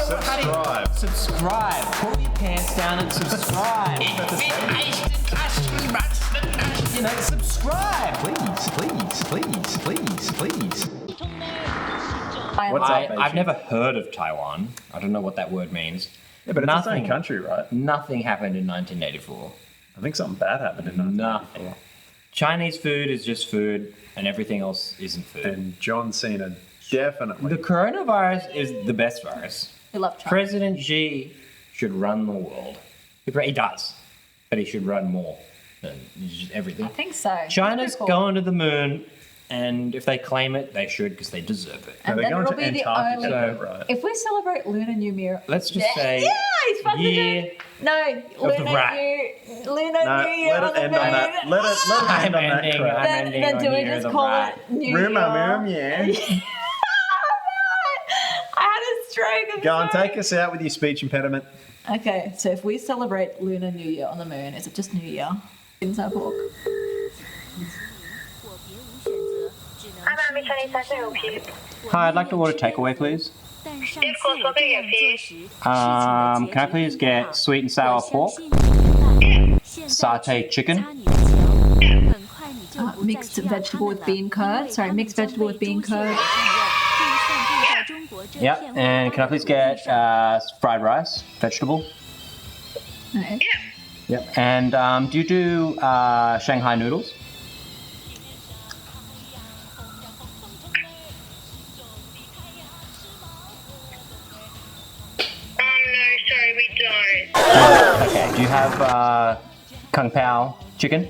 Subscribe. Pull your pants down and subscribe. You know, subscribe. Please. What's up, I've never heard of Taiwan. I don't know what that word means. Yeah, but it's its own country, right? Nothing happened in 1984. I think something bad happened in 1984. Nothing. Chinese food is just food, and everything else isn't food. And John Cena definitely. The coronavirus is the best virus. We love China. President Xi should run the world. He does, but he should run more than just everything. I think so. China's Pretty cool. going to the moon, and if they claim it, they should because they deserve it. And they're then going it'll to be the Antarctica, only. right? If we celebrate Lunar New Year, Let's just say yeah, he's fucking year doing. No, Lunar rat. Lunar No, New Year let on it the end on moon. that. Let it end on that ending. crap. I'm ending Then on do we Year just the call Rat. it New Rumor, Year? yeah. I had a stroke. I'm Go on, sorry. take us out with your speech impediment. Okay, so if we celebrate Lunar New Year on the moon, is it just New Year? Inside pork. Hi, I'd like to order takeaway, please. Can I please get sweet and sour pork, satay chicken, Mixed vegetable with bean curd. Sorry, mixed vegetable with bean curd. yep, and can I please get fried rice, vegetable? Okay. Yep, and do you do Shanghai noodles? No, sorry, we don't. Okay, do you have Kung Pao chicken?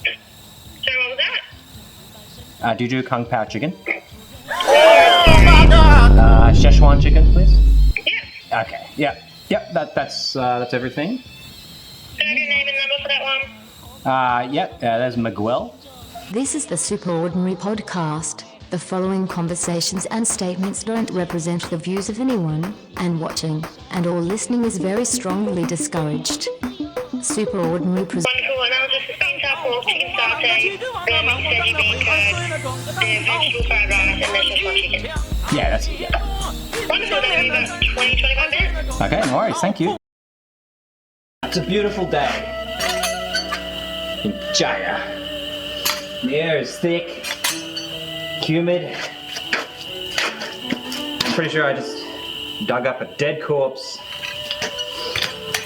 Sorry, what was that? Do you do Kung Pao chicken? Oh, Szechuan chicken, please? yeah. Okay, yep, that's everything. Can I have your name and number for that one? Yep, there's Miguel. This is the Superordinary Podcast. The following conversations and statements don't represent the views of anyone, and watching, and all listening is very strongly discouraged. Superordinary Wonderful, and I'll just bean tap pork, chicken satay, the mixed veggie bean curd, the vegetable fried rice, and the Szechuan chicken. Yeah, that's it, yeah. Wonderful, that'll be about 20-25 minutes. Okay, no worries, thank you. It's a beautiful day in China. The air is thick, humid. I'm pretty sure I just dug up a dead corpse.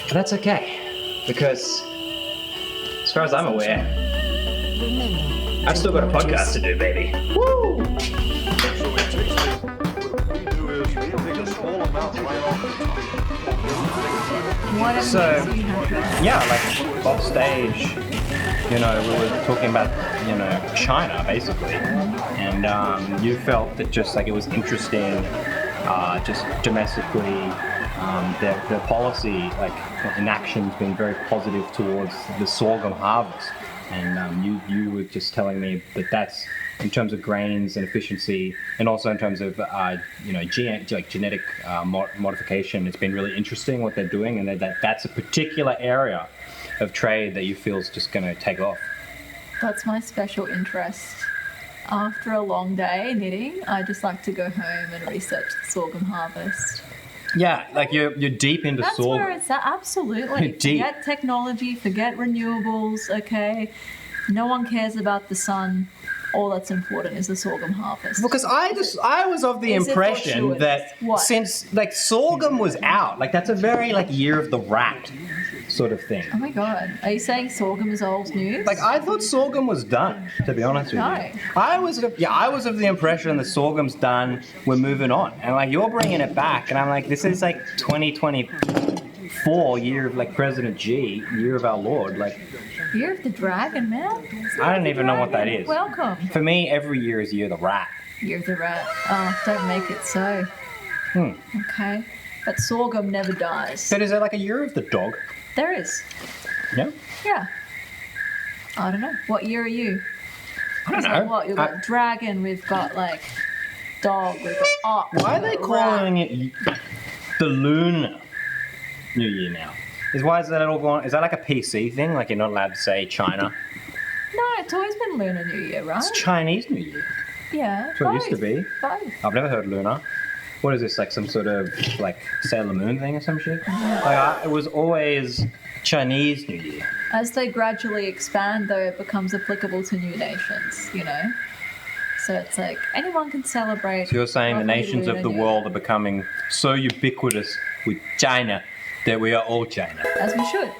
But that's okay, because as far as I'm aware, I've still got a podcast to do, baby. Woo! What So, do you have? yeah, like off stage, we were talking about, China basically, and you felt that just like it was interesting, just domestically, their policy, like inaction's been very positive towards the sorghum harvest, and you were just telling me that that's in terms of grains and efficiency, and also in terms of genetic modification. It's been really interesting what they're doing, and that's a particular area of trade that you feel is just going to take off. That's my special interest. After a long day knitting, I just like to go home and research the sorghum harvest. Yeah, like you're deep into That's sorghum. where it's at. Absolutely. You're deep. Forget technology, forget renewables, okay? No one cares about the sun. All that's important is the sorghum harvest. Because I was of the Is it impression fortuitous? that What? since like sorghum was out, like that's a very like year of the rat sort of thing. Oh my god. Are you saying sorghum is old news? Like I thought sorghum was done, to be honest with No. you. I was of the impression that sorghum's done, we're moving on. And like you're bringing it back and I'm like this is like 2024 year of like President Xi, year of our Lord, like Year of the Dragon, man? I don't even know what that is. Welcome. For me every year is year of the rat. Year of the Rat. Oh, don't make it so. Okay. But sorghum never dies. But is there like a year of the dog? There is. Yeah? Yeah. I don't know. What year are you? I don't It's know. like what? We've got dragon, we've got like dog, we've got ox. Why are they we've got calling rat. it the Lunar New Year now? Why is that all going? Is that like a PC thing? Like you're not allowed to say China? No, it's always been Lunar New Year, right? It's Chinese New Year. Yeah. That's what it used to be. Both. I've never heard lunar. what is this, like some sort of like Sailor Moon thing or some shit? Like it was always Chinese New Year. As they gradually expand, though, it becomes applicable to new nations, you know? So it's like anyone can celebrate. So you're saying the roughly nations of Lunar the New world Year. are becoming so ubiquitous with China that we are all China. As we should.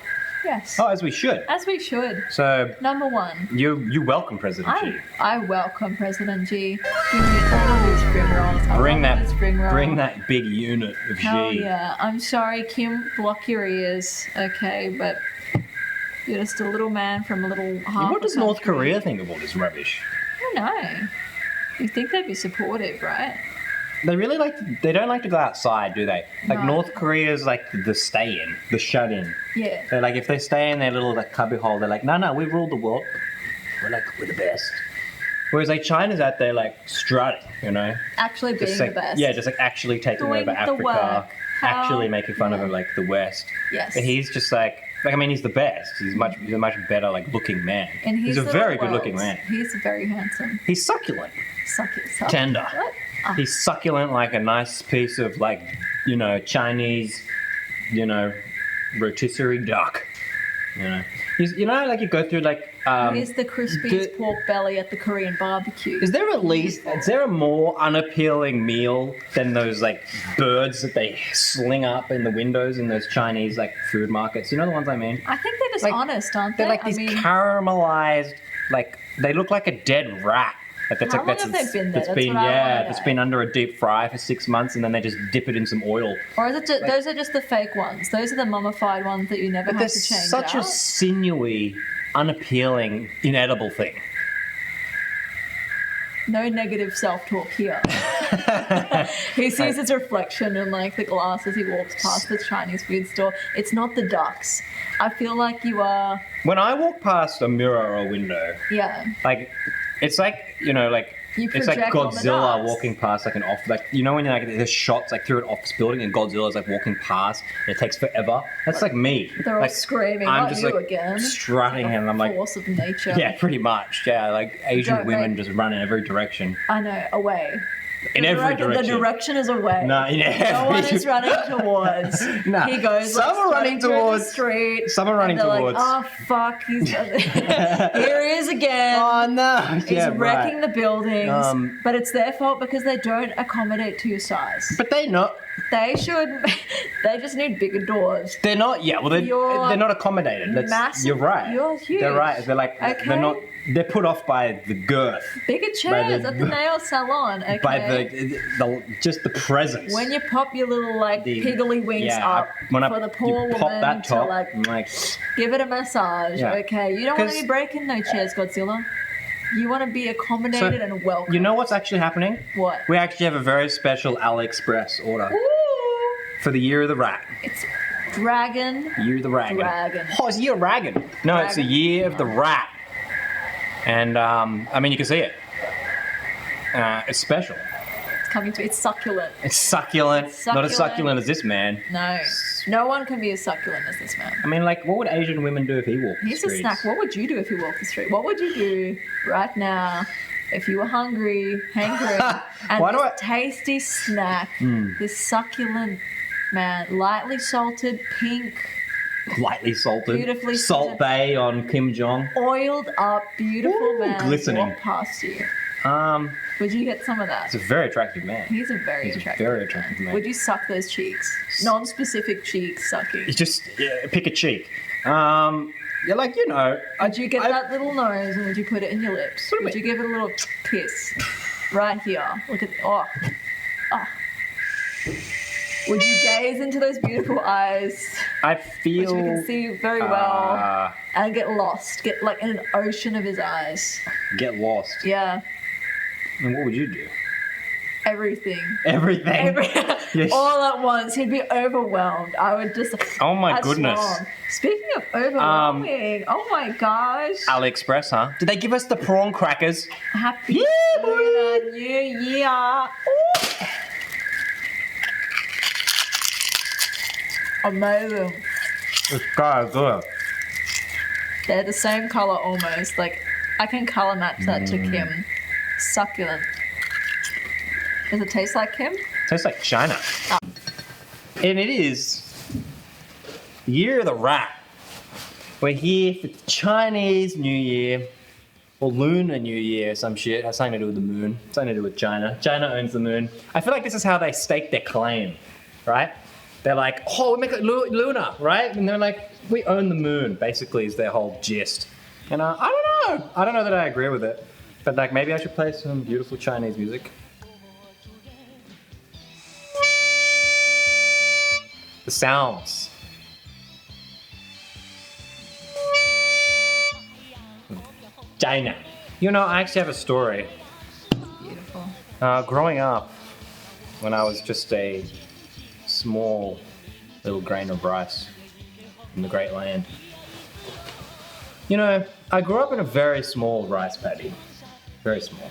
Yes. Oh, as we should. As we should. So Number one. you welcome President Xi. I welcome President Xi. Give me a spring rolls. I Bring love that, a spring roll. bring that big unit of Hell Xi. yeah. I'm sorry, Kim, block your ears, okay? But you're just a little man from a little half What does a North country. Korea think of all this rubbish? I don't know. You think they'd be supportive, right? They really they don't like to go outside, do they? Like No. North Korea is like the stay in, the shut in. Yeah. They're like, if they stay in their little like cubby hole, they're like, no, we rule the world. We're the best. Whereas like China's out there like strutting, you know? Actually being Just like, the best. yeah, just like actually taking Doing over the Africa, work. actually making fun of Yeah. like the West. Yes. And he's just like I mean, he's the best. He's a much better like looking man. And he's a the very world's- good looking man. He's very handsome. He's succulent, Suck it, suck. tender. What? Ah. He's succulent like a nice piece of like, you know, Chinese, you know, rotisserie duck. You know, you know, like you go through like. He's the crispiest pork belly at the Korean barbecue. Is there a more unappealing meal than those like birds that they sling up in the windows in those Chinese like food markets? You know the ones I mean? I think they're just Like, honest, aren't they? They're like these caramelized, like they look like a dead rat. Like that's How like long that's have they been there? that's That's been what I wanna that's know. been under a deep fry for 6 months and then they just dip it in some oil. or is it just, those are just the fake ones? Those are the mummified ones that you never But have they're to change such a out? sinewy, unappealing, inedible thing. No negative self-talk here. He sees his reflection in like the glass as he walks past the Chinese food store. It's not the ducks. I feel like you are, When I walk past a mirror or a window, yeah. like it's like, you know, like You it's like project on the Godzilla ducks. walking past like an office, like you know when you're like there's shots like through an office building and Godzilla's like walking past and it takes forever. That's like me. They're all like, screaming, I'm not just you like again. strutting and I'm like, Force of nature. yeah, pretty much. Yeah, like Asian Don't women make- just run in every direction. I know, away. In The every direction. The direction is away. No, in No one every- is running towards. Nah, He goes. some like, are running strutting through the towards- street. some are running and they're towards- Like, oh fuck! He's here. He is again. Oh no! He's Yeah, wrecking right. the buildings, Um, but it's their fault because they don't accommodate to your size. But they not. They should. They just need bigger doors. They're not. Yeah, well, You're they're not accommodated. That's, massive. You're right. You're huge. They're right. They're like Okay. they're not. They're put off by the girth, Bigger chairs the- at the nail salon. Okay. by the just the presence. when you pop your little like The- piggly wings yeah, up when for the poor you woman pop that top, to like I'm like give it a massage. Yeah. Okay, you don't want to 'Cause- be breaking no chairs, Godzilla. You want to be accommodated and welcome. you know what's actually happening? What? We actually have a very special AliExpress order Ooh, for the Year of the Rat. it's dragon. Year of the Dragon. Dragon. Oh, it's Year of Dragon. No, it's the Dragon. Year of the Rat. And I mean, you can see it. It's special. It's coming to. It's succulent. It's succulent. Not as Succulent. succulent as this man. No, no one can be as succulent as this man. I mean, like, what would Asian women do if he walked the He's a streets? snack. What would you do if you walked the street? What would you do right now if you were hungry, hangry, and Why do this I- tasty snack, this succulent man, lightly salted, pink, Lightly salted. Beautifully Salt salted. Bay on Kim Jong. oiled up, beautiful Ooh, man glistening. walk past you? It's Would you get some of that? a very attractive man. He's a very He's a attractive. very attractive man. Would you suck those cheeks? Non-specific cheek sucking. You just pick a cheek. You're like, you know. Would you get that little nose and would you put it in your lips? What do you Would you give it a little kiss? Right here. Look at oh. Would you gaze into those beautiful eyes, I which feel. we can see very well, uh, and get lost? Get like in an ocean of his eyes. get lost. Yeah, And what would you do? everything. Everything. Yes. All at once. He'd be overwhelmed. I would just. Oh my I'd goodness. swarm. Speaking of overwhelming, oh my gosh. AliExpress, huh? Did they give us the prawn crackers? Happy Yeah, Lunar New Year. Ooh. Amazing. It's good. They're the same color almost. Like, I can color match that to Kim. Succulent. Does it taste like Kim? Tastes like China. And it is the year of the rat. We're here for Chinese New Year. Or Lunar New Year, some shit. Has something to do with the moon. Something to do with China. China owns the moon. I feel like this is how they stake their claim, right? They're like, oh, we make it lunar, right? And they're like, we own the moon, basically, is their whole gist. And I don't know. I don't know that I agree with it. But like, maybe I should play some beautiful Chinese music. The sounds. China. You know, I actually have a story. Beautiful. Growing up, when I was just a small little grain of rice in the great land. You know, I grew up in a very small rice paddy. Very small.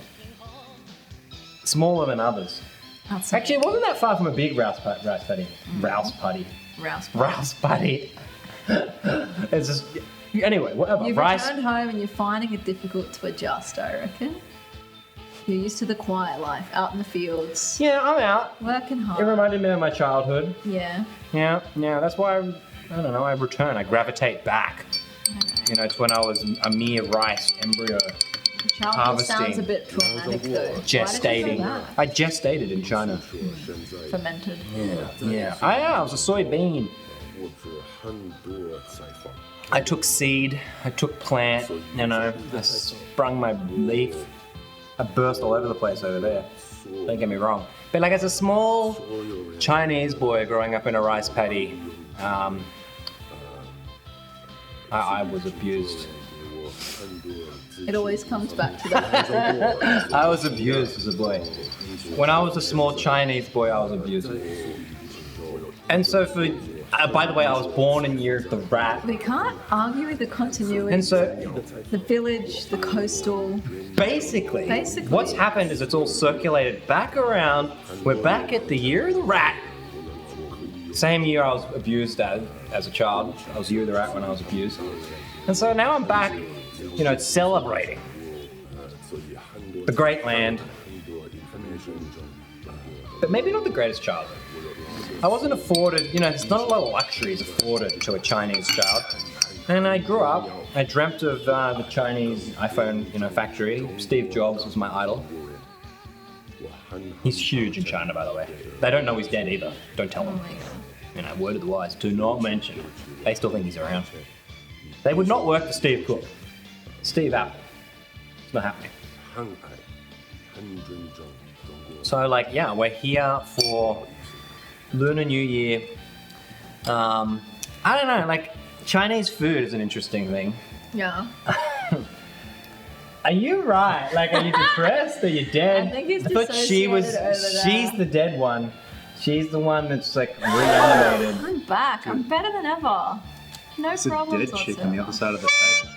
Smaller than others. That's Actually, it wasn't that far from a big rice paddy. Rouse paddy. Rouse. Paddy. It's just... Anyway, whatever. You've rice. returned home and you're finding it difficult to adjust, I reckon. You're used to the quiet life, out in the fields, Yeah, I'm out. working It hard. reminded me of my childhood. Yeah. Yeah, that's why I don't know, I return, I gravitate back. You know, it's when I was a mere rice embryo, Childhood Harvesting. sounds a bit traumatic though. gestating. Why I gestated in China. did you say that? Fermented. Yeah. I was a soybean. I took seed, I took plant, you know, I sprung my leaf. I burst all over the place over there. Don't get me wrong. But like as a small Chinese boy growing up in a rice paddy, I was abused. It always comes back to that. I was abused as a boy. When I was a small Chinese boy, I was abused. And so for, by the way, I was born in year of the rat. We can't argue with the continuity. And so The village, the coastal. basically, Basically. what's happened is it's all circulated back around. We're back at the year of the rat. Same year I was abused as a child. I was year of the rat when I was abused. And so now I'm back, you know, celebrating the great land. But maybe not the greatest childhood. I wasn't afforded, you know, there's not a lot of luxuries afforded to a Chinese child. And I grew up, I dreamt of the Chinese iPhone, you know, factory. Steve Jobs was my idol. He's huge in China, by the way. They don't know he's dead either. Don't tell Oh them. my god. You know, word of the wise, do not mention. They still think he's around. They would not work for Steve Cook. Steve out. It's not happening. So, like, yeah, we're here for Lunar New Year. I don't know, like, Chinese food is an interesting thing. Yeah. Are you right? Like, are you depressed? Are you dead? I think he's thought she was. dissociated over there. She's the dead one. She's the one that's like reanimated. I'm back. I'm better than ever. No It's a problems dead chick on the other side of the table.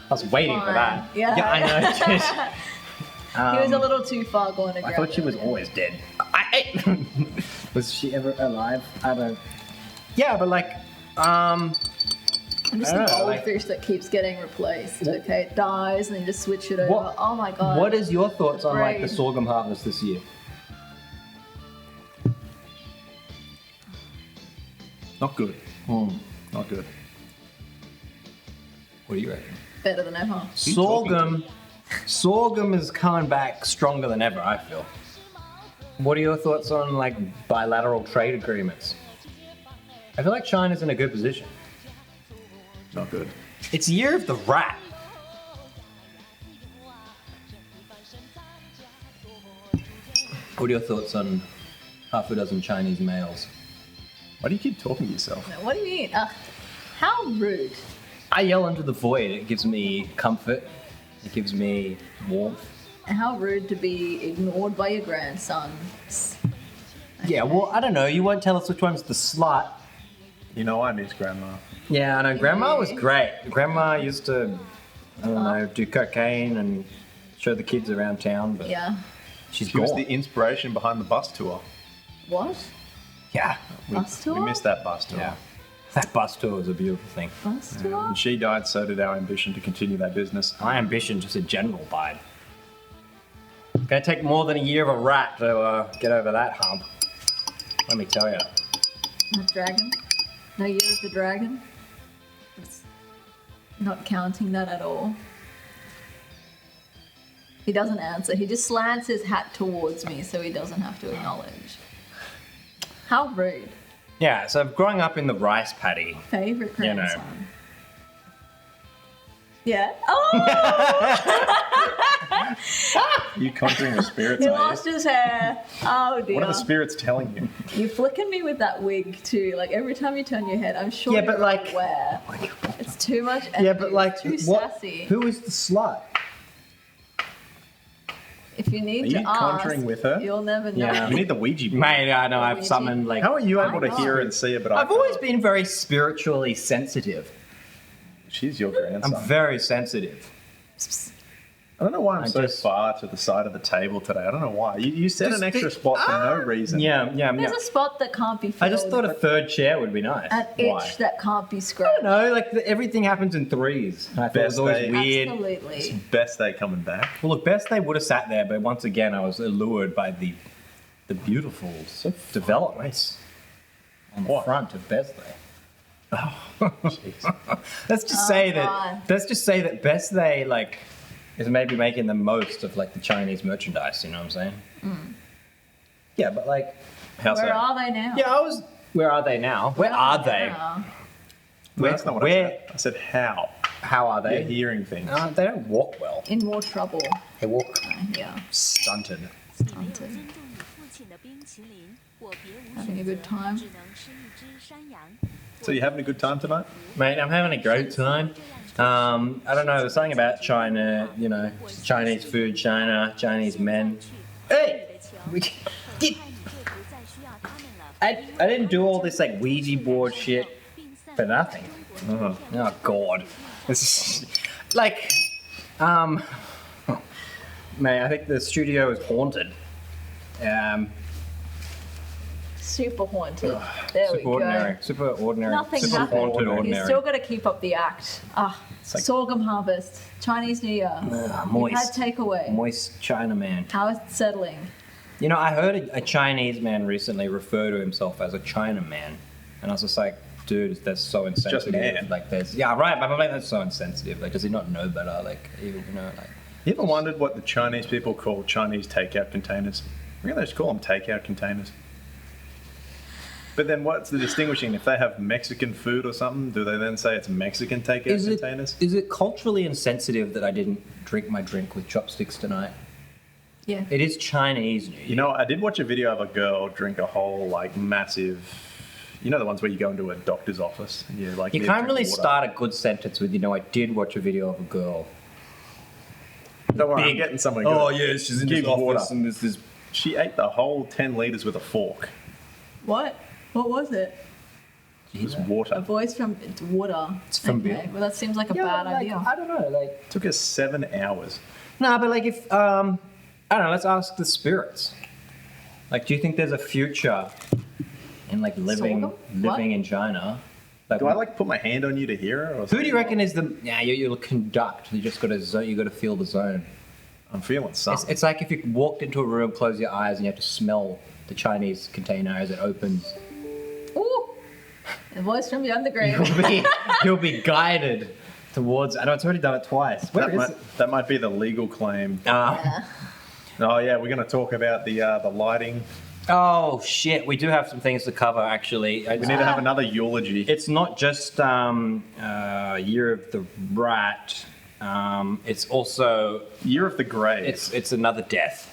I was waiting for that. Yeah. I know. He was a little too far going to I grab thought she was it. always dead. Was she ever alive? I don't. Yeah, but like, I'm just I a don't know, like- goldfish that keeps getting replaced. Okay, it dies and then you just switch it over. What- Oh my god. what is your thoughts on like the brain. sorghum harvest this year? Not good. Not good. What do you reckon? Better than ever. Sorghum is coming back stronger than ever, I feel. What are your thoughts on like bilateral trade agreements? I feel like China's in a good position. Not good. It's year of the rat. What are your thoughts on half a dozen Chinese males? Why do you keep talking to yourself? What do you mean? How rude. I yell into the void. It gives me comfort. It gives me warmth. And how rude to be ignored by your grandsons. Yeah, well, I don't know. You won't tell us which one's the slut. You know I miss grandma. Yeah, I know. Grandma was great. Grandma used to, I don't know, do cocaine and show the kids around town, but Yeah. she's She gone. was the inspiration behind the bus tour. What? Yeah. Bus tour? We missed that bus tour. Yeah. That bus tour was a beautiful thing. Bus tour? When she died, so did our ambition to continue that business. My ambition, just in general, died. Gonna take more than a year of a rat to get over that hump. Let me tell you. The dragon? No year of the dragon? It's not counting that at all. He doesn't answer. He just slants his hat towards me so he doesn't have to acknowledge. How rude. Yeah, so growing up in the rice paddy. Favorite You know. grandson. Yeah. Oh! You conjuring the spirits, He are lost you? his hair. Oh dear. What are the spirits telling you? You're flicking me with that wig too. Like every time you turn your head, I'm sure Yeah, you're but, like- aware. It's too much energy. Yeah, but like, too what? sassy. Who is the slut? If you need Are to you ask, conjuring with her? you'll never know. Yeah. You need the Ouija board. Mate, I know I've Luigi. summoned like. How are you able to I hear know. and see it, but I've always been very spiritually sensitive. She's your grandson. I'm very sensitive. I don't know why I'm I so just- far to the side of the table today. I don't know why. You set Just an extra the- spot for no reason. Yeah. There's a spot that can't be filled. I just thought a third chair would be nice. an Why? itch that can't be I scratched. don't know, like everything happens in threes. And I thought it was Best always day. weird. Absolutely. Best day coming back. Well, look, best they would have sat there, but once again, I was allured by the beautiful developments on the What? front of Best Day. Jeez. Let's just say God. that. Let's just say that Best Day like is maybe making the most of like the Chinese merchandise. You know what I'm saying? Yeah, but like, How's Where that? are they now? yeah, I was. Where are they now? Where are they? now? Well, that's not what where- I said. I said how. How are They're they? hearing things. They don't walk well. In more trouble. They walk Yeah. Stunted. Stunted. Having a good time. So you having a good time tonight? Mate, I'm having a great time. I don't know, there's something about China, you know, Chinese food, China, Chinese men. Hey! Get. I didn't do all this like Ouija board shit for nothing. Uh-huh. Oh God. This is like, mate, I think the studio is haunted. Super haunted. There Super we go. ordinary. Super ordinary. Nothing super happened. haunted You ordinary. still got to keep up the act. like- Sorghum harvest, Chinese New Year. moist. You've had takeaway. Moist China man. How is it settling? You know, I heard a Chinese man recently refer to himself as a China man, and I was just like, dude, that's so insensitive. man. Like, there's right, but like, that's so insensitive. Like, does he not know better? Like, you know, like. You ever wondered what the Chinese people call Chinese takeout containers? Really, they just call them takeout containers. But then what's the distinguishing? If they have Mexican food or something, do they then say it's Mexican takeout containers? Is it culturally insensitive that I didn't drink my drink with chopsticks tonight? Yeah. It is Chinese New Year. You know, I did watch a video of a girl drink a whole, like, massive... You know the ones where you go into a doctor's office and you like... You need can't to really drink water? start a good sentence with, you know, I did watch a video of a girl. Don't worry, I'm Big- getting somewhere good. Oh, yeah, she's in Give this office water. and there's this... She ate the whole 10 litres with a fork. What? What was it? It was A water. voice from it's water. It's from okay. Bill. Well, that seems like a Yeah, bad like, idea. I don't know, like... It took us 7 hours. No, but like if I don't know, let's ask the spirits. Like, do you think there's a future in like living Sorghum? What? in China? Like, Do I like put my hand on you to hear her? Or who do you reckon is the? Yeah, you'll conduct. You just got to you got to feel the zone. I'm feeling It's, something. it's like if you walked into a room, close your eyes, and you have to smell the Chinese container as it opens. Ooh! A voice from the underground. You'll be guided towards. I know it's already done it twice. Where that, is might, it? that might be the legal claim. Oh yeah, we're going to talk about the lighting. Oh shit! We do have some things to cover actually. We need to have another eulogy. It's not just Year of the Rat. It's also Year of the Grave. it's another death.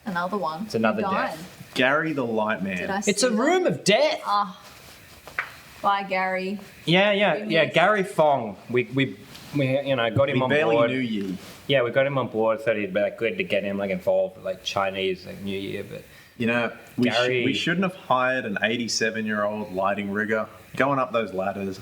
Another one. It's another Who died? death. Gary the Light Man. Did I It's see a that? room of death. Bye, Gary. Yeah. Yes. Gary Fong. We got him We on barely board. knew ye. Yeah, we got him on board. Thought it'd be like good to get him like involved with like Chinese like New Year, but You know, Gary- we shouldn't have hired an 87-year-old lighting rigger going up those ladders.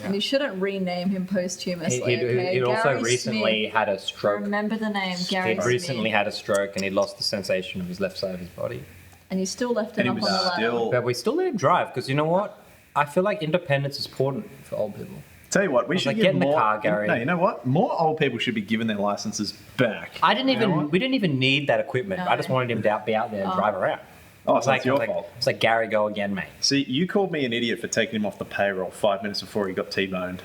And you shouldn't rename him posthumously. okay? He'd also Gary recently Smith. had a stroke. Remember the name, Gary He'd Smith. recently had a stroke and he'd lost the sensation of his left side of his body. And you still left And him he up on the was ladder. still... But we still let him drive because you know what? I feel like independence is important for old people. Tell you what, we was should like, give get in the more. car, Gary. No, you know what? More old people should be given their licenses back. I didn't You know even. what? We didn't even need that equipment. No. I just wanted him to be out there and drive around. Oh, It's so it's your like, fault. It's like Gary, go again, mate. See, you called me an idiot for taking him off the payroll 5 minutes before he got T-boned.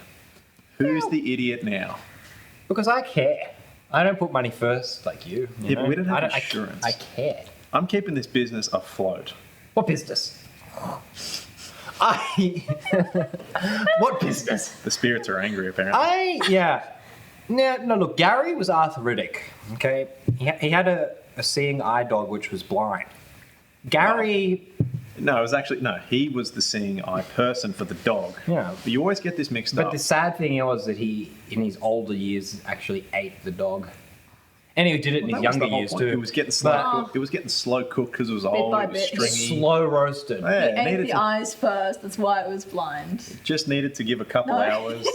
Who's the idiot now? Because I care. I don't put money first like you. Yeah, but we don't have I insurance. I care. I'm keeping this business afloat. What business? What business? The spirits are angry, apparently. Yeah. No, look, Gary was arthritic, okay? He had a seeing eye dog which was blind. Gary, No, it was actually no. He was the seeing eye person for the dog. Yeah. But you always get this mixed but up. the sad thing was that he, in his older years, actually ate the dog. And he did it in his That was the younger whole years point. too. It was getting slow. But- Cooked. It was getting slow cooked because it was Bit old. by It was bit. stringy. Slow roasted. Yeah, He it ate needed the to, eyes first. That's why it was blind. just needed to give a couple No. hours.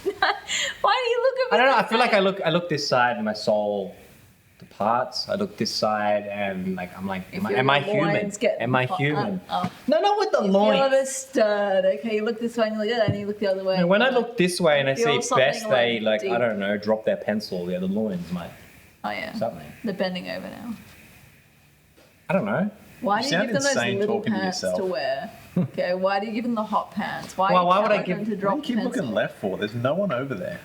Why do you look at me? I don't know. I like feel like that? I look this side and my soul departs. I look this side and like I'm like, If am your I human? loins get Am I hot- human? oh. No, not with the You feel a loins. bit stirred. Okay, you look this way and you look at that, and you look the other way. And when I look this way and I Feel see something Best, they like I deep. don't know, drop their pencil. Yeah, the loins might. Oh yeah, Something. they're bending over now. I don't know. Why You do you sound give them those insane little talking to pants to, yourself. wear? Okay, why do you give them the hot pants? Why? Well, you why tell would I them give- to What do drop you keep pencil? looking left for? There's no one over there.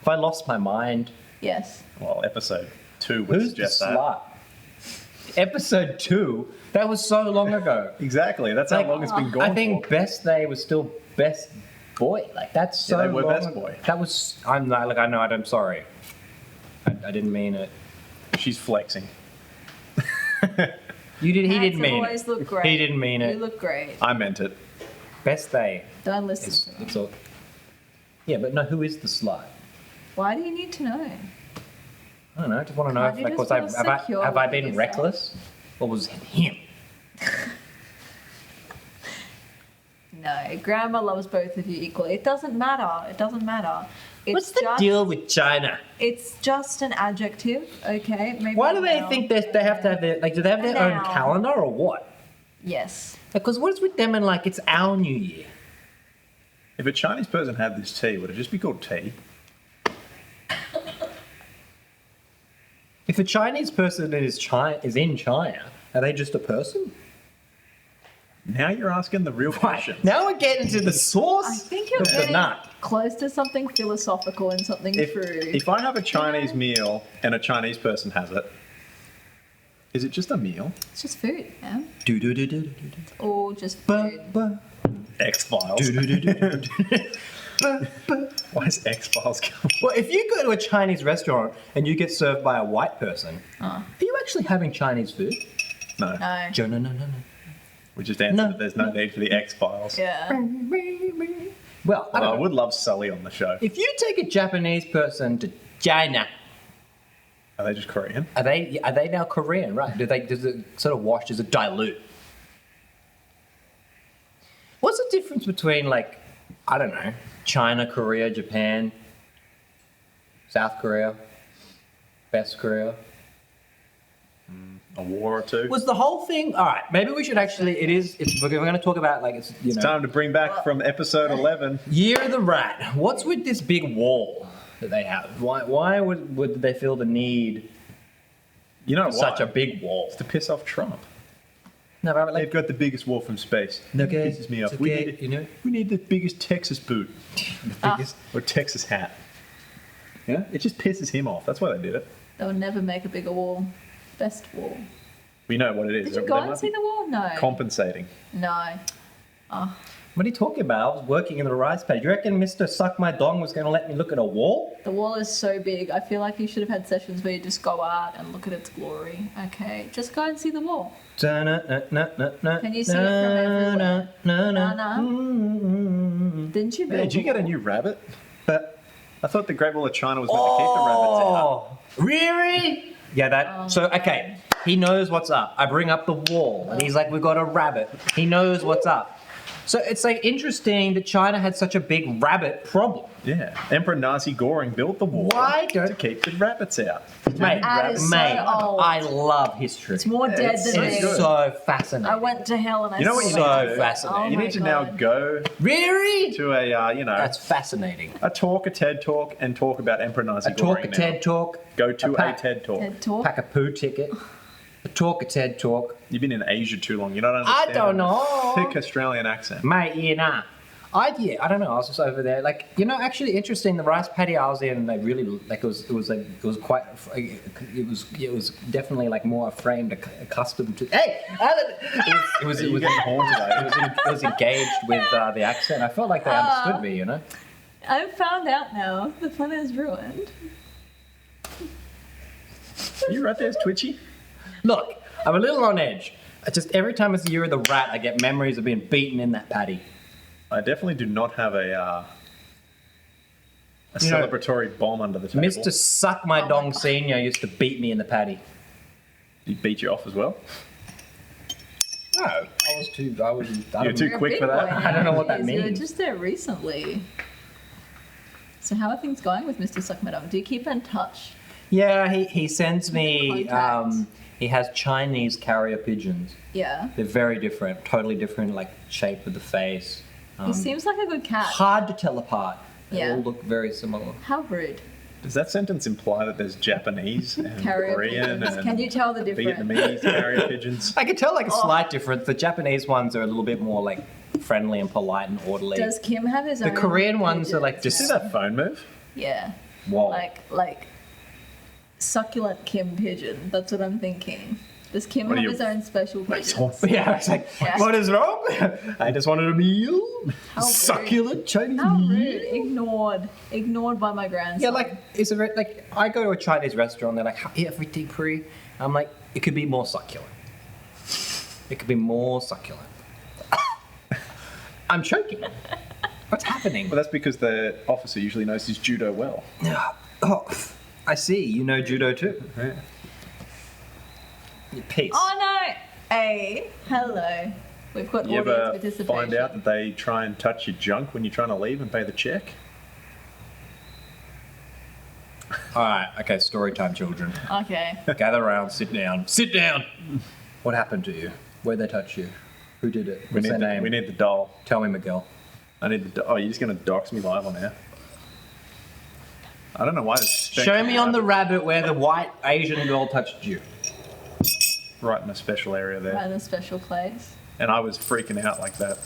If I lost my mind, Yes. Well, episode 2 would who's the suggest that. slut? Episode 2. That was so long ago. Exactly. That's Like, how long it's been going I think for. Best Day was still Best Boy. Like that's so Yeah, they were long Best ago. Boy. That was. I'm not. Like I know. I'm sorry. I didn't mean it. She's flexing. You did. He Pants didn't mean always it. look great. He didn't mean You it. look great. I meant it. Best Day. Don't listen It's, to them. it's all. Yeah, but no. Who is the slut? Why do you need to know? I don't know. I just want to know Can't if, you like, just was I, feel secure have I with been yourself? reckless, or was it him? No, grandma loves both of you equally. It doesn't matter. It doesn't matter. It's What's the just, deal with China? It's just an adjective, okay? Maybe Why do they now. think that they have to have their like? Do they have their own Now. calendar or what? Yes. Because what is with them and like it's our New Year? If a Chinese person had this tea, would it just be called tea? If a Chinese person is in China, are they just a person? Now you're asking the real question. Now we're getting to the source I think you're of the getting nut. close to something philosophical and something If, true. if I have a Chinese meal and a Chinese person has it, is it just a meal? It's just food, yeah? Do do do do do Or just do. food. X-Files. Do do do do do. Why is X-Files going? Well, if you go to a Chinese restaurant and you get served by a white person, are you actually having Chinese food? No. No. Joe, no, no, no, no. We just answered No. that there's no need for the X-Files. Yeah. Well, I Well, I don't know. would love Sully on the show. If you take a Japanese person to China, Are they just Korean? are they now Korean? Right? Does it sort of wash? Does it dilute? What's the difference between like I don't know, China, Korea, Japan, South Korea, West Korea? A war or two? Was the whole thing all right? Maybe we should actually. We're going to talk about like it's It's time to bring back from episode 11. Year of the Rat. What's with this big wall that they have? Why would they feel the need You know for why? such a big wall? To piss off Trump. No, but They've like got the biggest wall from space. Okay, It pisses me off. it's We okay, need, you know. we need the biggest Texas boot. the biggest. Or Texas hat. Yeah? It just pisses him off. That's why they did it. They would never make a bigger wall. Best wall. We know what it is. Did you They go might and see be the wall? No. compensating. No. What are you talking about? I was working in the rice paddy. You reckon Mr. Suck My Dong was going to let me look at a wall? The wall is so big. I feel like you should have had sessions where you just go out and look at its glory. Okay, just go and see the wall. Can you see it from everywhere? No. Didn't you Hey, build did you the get a wall? new rabbit? But I thought the Great Wall of China was meant to keep the rabbits out. Oh, really? Yeah, that. So, okay, he knows what's up. I bring up the wall, and he's like, "We got a rabbit." He knows what's up. So it's like interesting that China had such a big rabbit problem. Yeah. Emperor Nazi Goring built the wall Why don't- to keep the rabbits out. Mate, That is so old. I love history. It's more dead it's than so me. good. So fascinating. I went to hell and I You know what you saw need that. to do? fascinating. Oh You my need to now God. go Really? to a, That's fascinating. a talk, a TED talk, and talk about Emperor Nazi A talk, Goring a now. TED talk. Go to a pack- TED talk. TED talk. Pack a poo ticket. A talk, a TED talk. You've been in Asia too long. You don't understand. don't know. Thick Australian accent. Mate, I don't know. I was just over there, like, actually interesting. The rice paddy I was in, like, really, like, it was quite, it was definitely like more framed, accustomed to. Hey, Alan! It was You getting horned today. it was engaged with the accent. I felt like they understood me, I've found out now. The fun is ruined. You right there, Twitchy? Look, I'm a little on edge. I just every time it's the year of the rat, I get memories of being beaten in that paddy. I definitely do not have a You know, celebratory bomb under the table. Mr. Suck My Dong Senior used to beat me in the paddy. He beat you off as well? No, I was too. I was. I You're don't- too You're a quick big for that? boy I don't know what that nowadays. You were means. just there recently. So how are things going with Mr. Suckmadam? Do you keep in touch? Yeah, he sends me. Contact. He has Chinese carrier pigeons. Yeah. They're very different, totally different, like shape of the face. He seems like a good cat. Hard to tell apart. They Yeah. all look very similar. How rude. Does that sentence imply that there's Japanese and Carrier Korean pigeons. and Can you tell the difference? Vietnamese carrier pigeons? I can tell like a slight difference. The Japanese ones are a little bit more like friendly and polite and orderly. Does Kim have his The own? Korean ones are like pigeons? See just that phone move? Yeah. whoa. Like succulent Kim pigeon. That's what I'm thinking. Does Kim What are have you- his own special pigeon? Yeah, I was like, Yeah. what is wrong? I just wanted a meal. How rude. Succulent Chinese How meal. rude. Ignored by my grandson. Yeah, like, is it like I go to a Chinese restaurant, they're like, everything pre. I'm like, it could be more succulent. It could be more succulent. I'm choking. What's happening? Well, that's because the officer usually knows his judo well. Oh, I see. You know judo too. Yeah. Peace. Oh no! Hey, hello. We've got You audience ever participation. find out that they try and touch your junk when you're trying to leave and pay the check? All right. Okay. Story time, children. Okay. Gather around. Sit down. Sit down. What happened to you? Where'd they touch you? Who did it? What's their name? We need the doll. Tell me, Miguel. I need the. Oh, you're just gonna dox me live on air? I don't know why. This Show me on the rabbit where the white Asian girl touched you. right in a special area there, Right in a special place. and I was freaking out like that.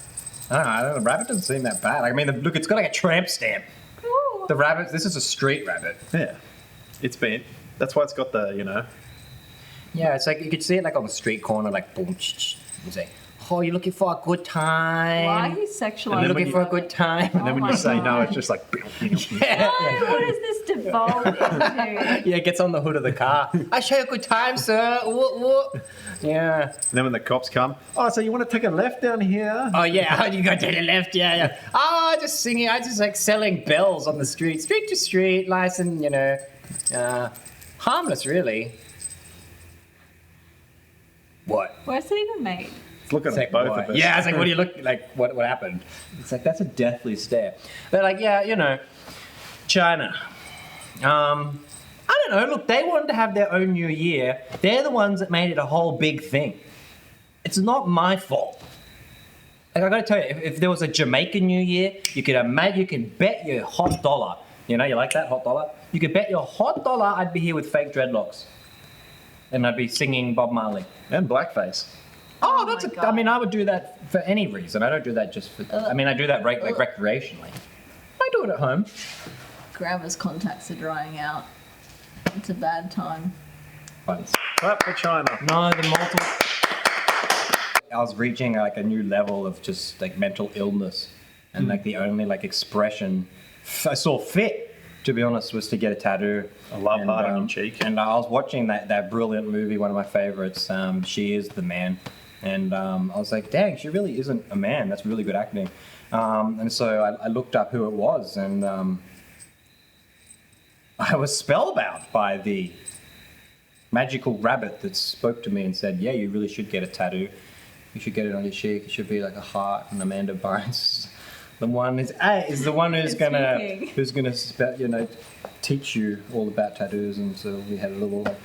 I don't know. The rabbit doesn't seem that bad. I mean, look, it's got like a tramp stamp. Ooh. The rabbit. This is a street rabbit. Yeah, it's been. That's why it's got the Yeah, it's like you could see it like on the street corner, like boom. It's like, oh, you're looking for a good time. Why are you sexualizing? You're looking the for a rabbit? good time. And then when Oh you my say no, God. it's just like. Yeah. No, what is this devolved into? Yeah, it gets on the hood of the car. I show you a good time, sir. Whoop, whoop. Yeah. And then when the cops come, oh, so you want to take a left down here? Oh yeah, you go to the left. Yeah, yeah. Oh, just singing. I just like selling bells on the street, street to street, license. Harmless, really. What? Where's it even made? Look at It's like, both what? of us. Yeah, it's like, what do you look like? What happened? It's like that's a deathly stare. They're like, yeah, China. I don't know. Look, they wanted to have their own New Year. They're the ones that made it a whole big thing. It's not my fault. Like I gotta tell you, if there was a Jamaican New Year, you could imagine, you can bet your hot dollar. You like that hot dollar? You could bet your hot dollar I'd be here with fake dreadlocks, and I'd be singing Bob Marley. And blackface. Oh, Oh that's my a. God. I mean, I would do that for any reason. I don't do that just for. I mean, I do that recreationally. I do it at home. Grandma's contacts are drying out. It's a bad time. Clap for China. No, the multiple. I was reaching like a new level of just like mental illness, and like the only like expression I saw fit, to be honest, was to get a tattoo. A love And, heart on your cheek. And I was watching that brilliant movie, one of my favorites. She Is the Man, and I was like, dang, she really isn't a man. That's really good acting. And so I looked up who it was, and I was spellbound by the magical rabbit that spoke to me and said, yeah, you really should get a tattoo. You should get it on your cheek. It should be like a heart. And Amanda Bynes, the one is the one who's It's gonna teach you all about tattoos. And so we had a little like.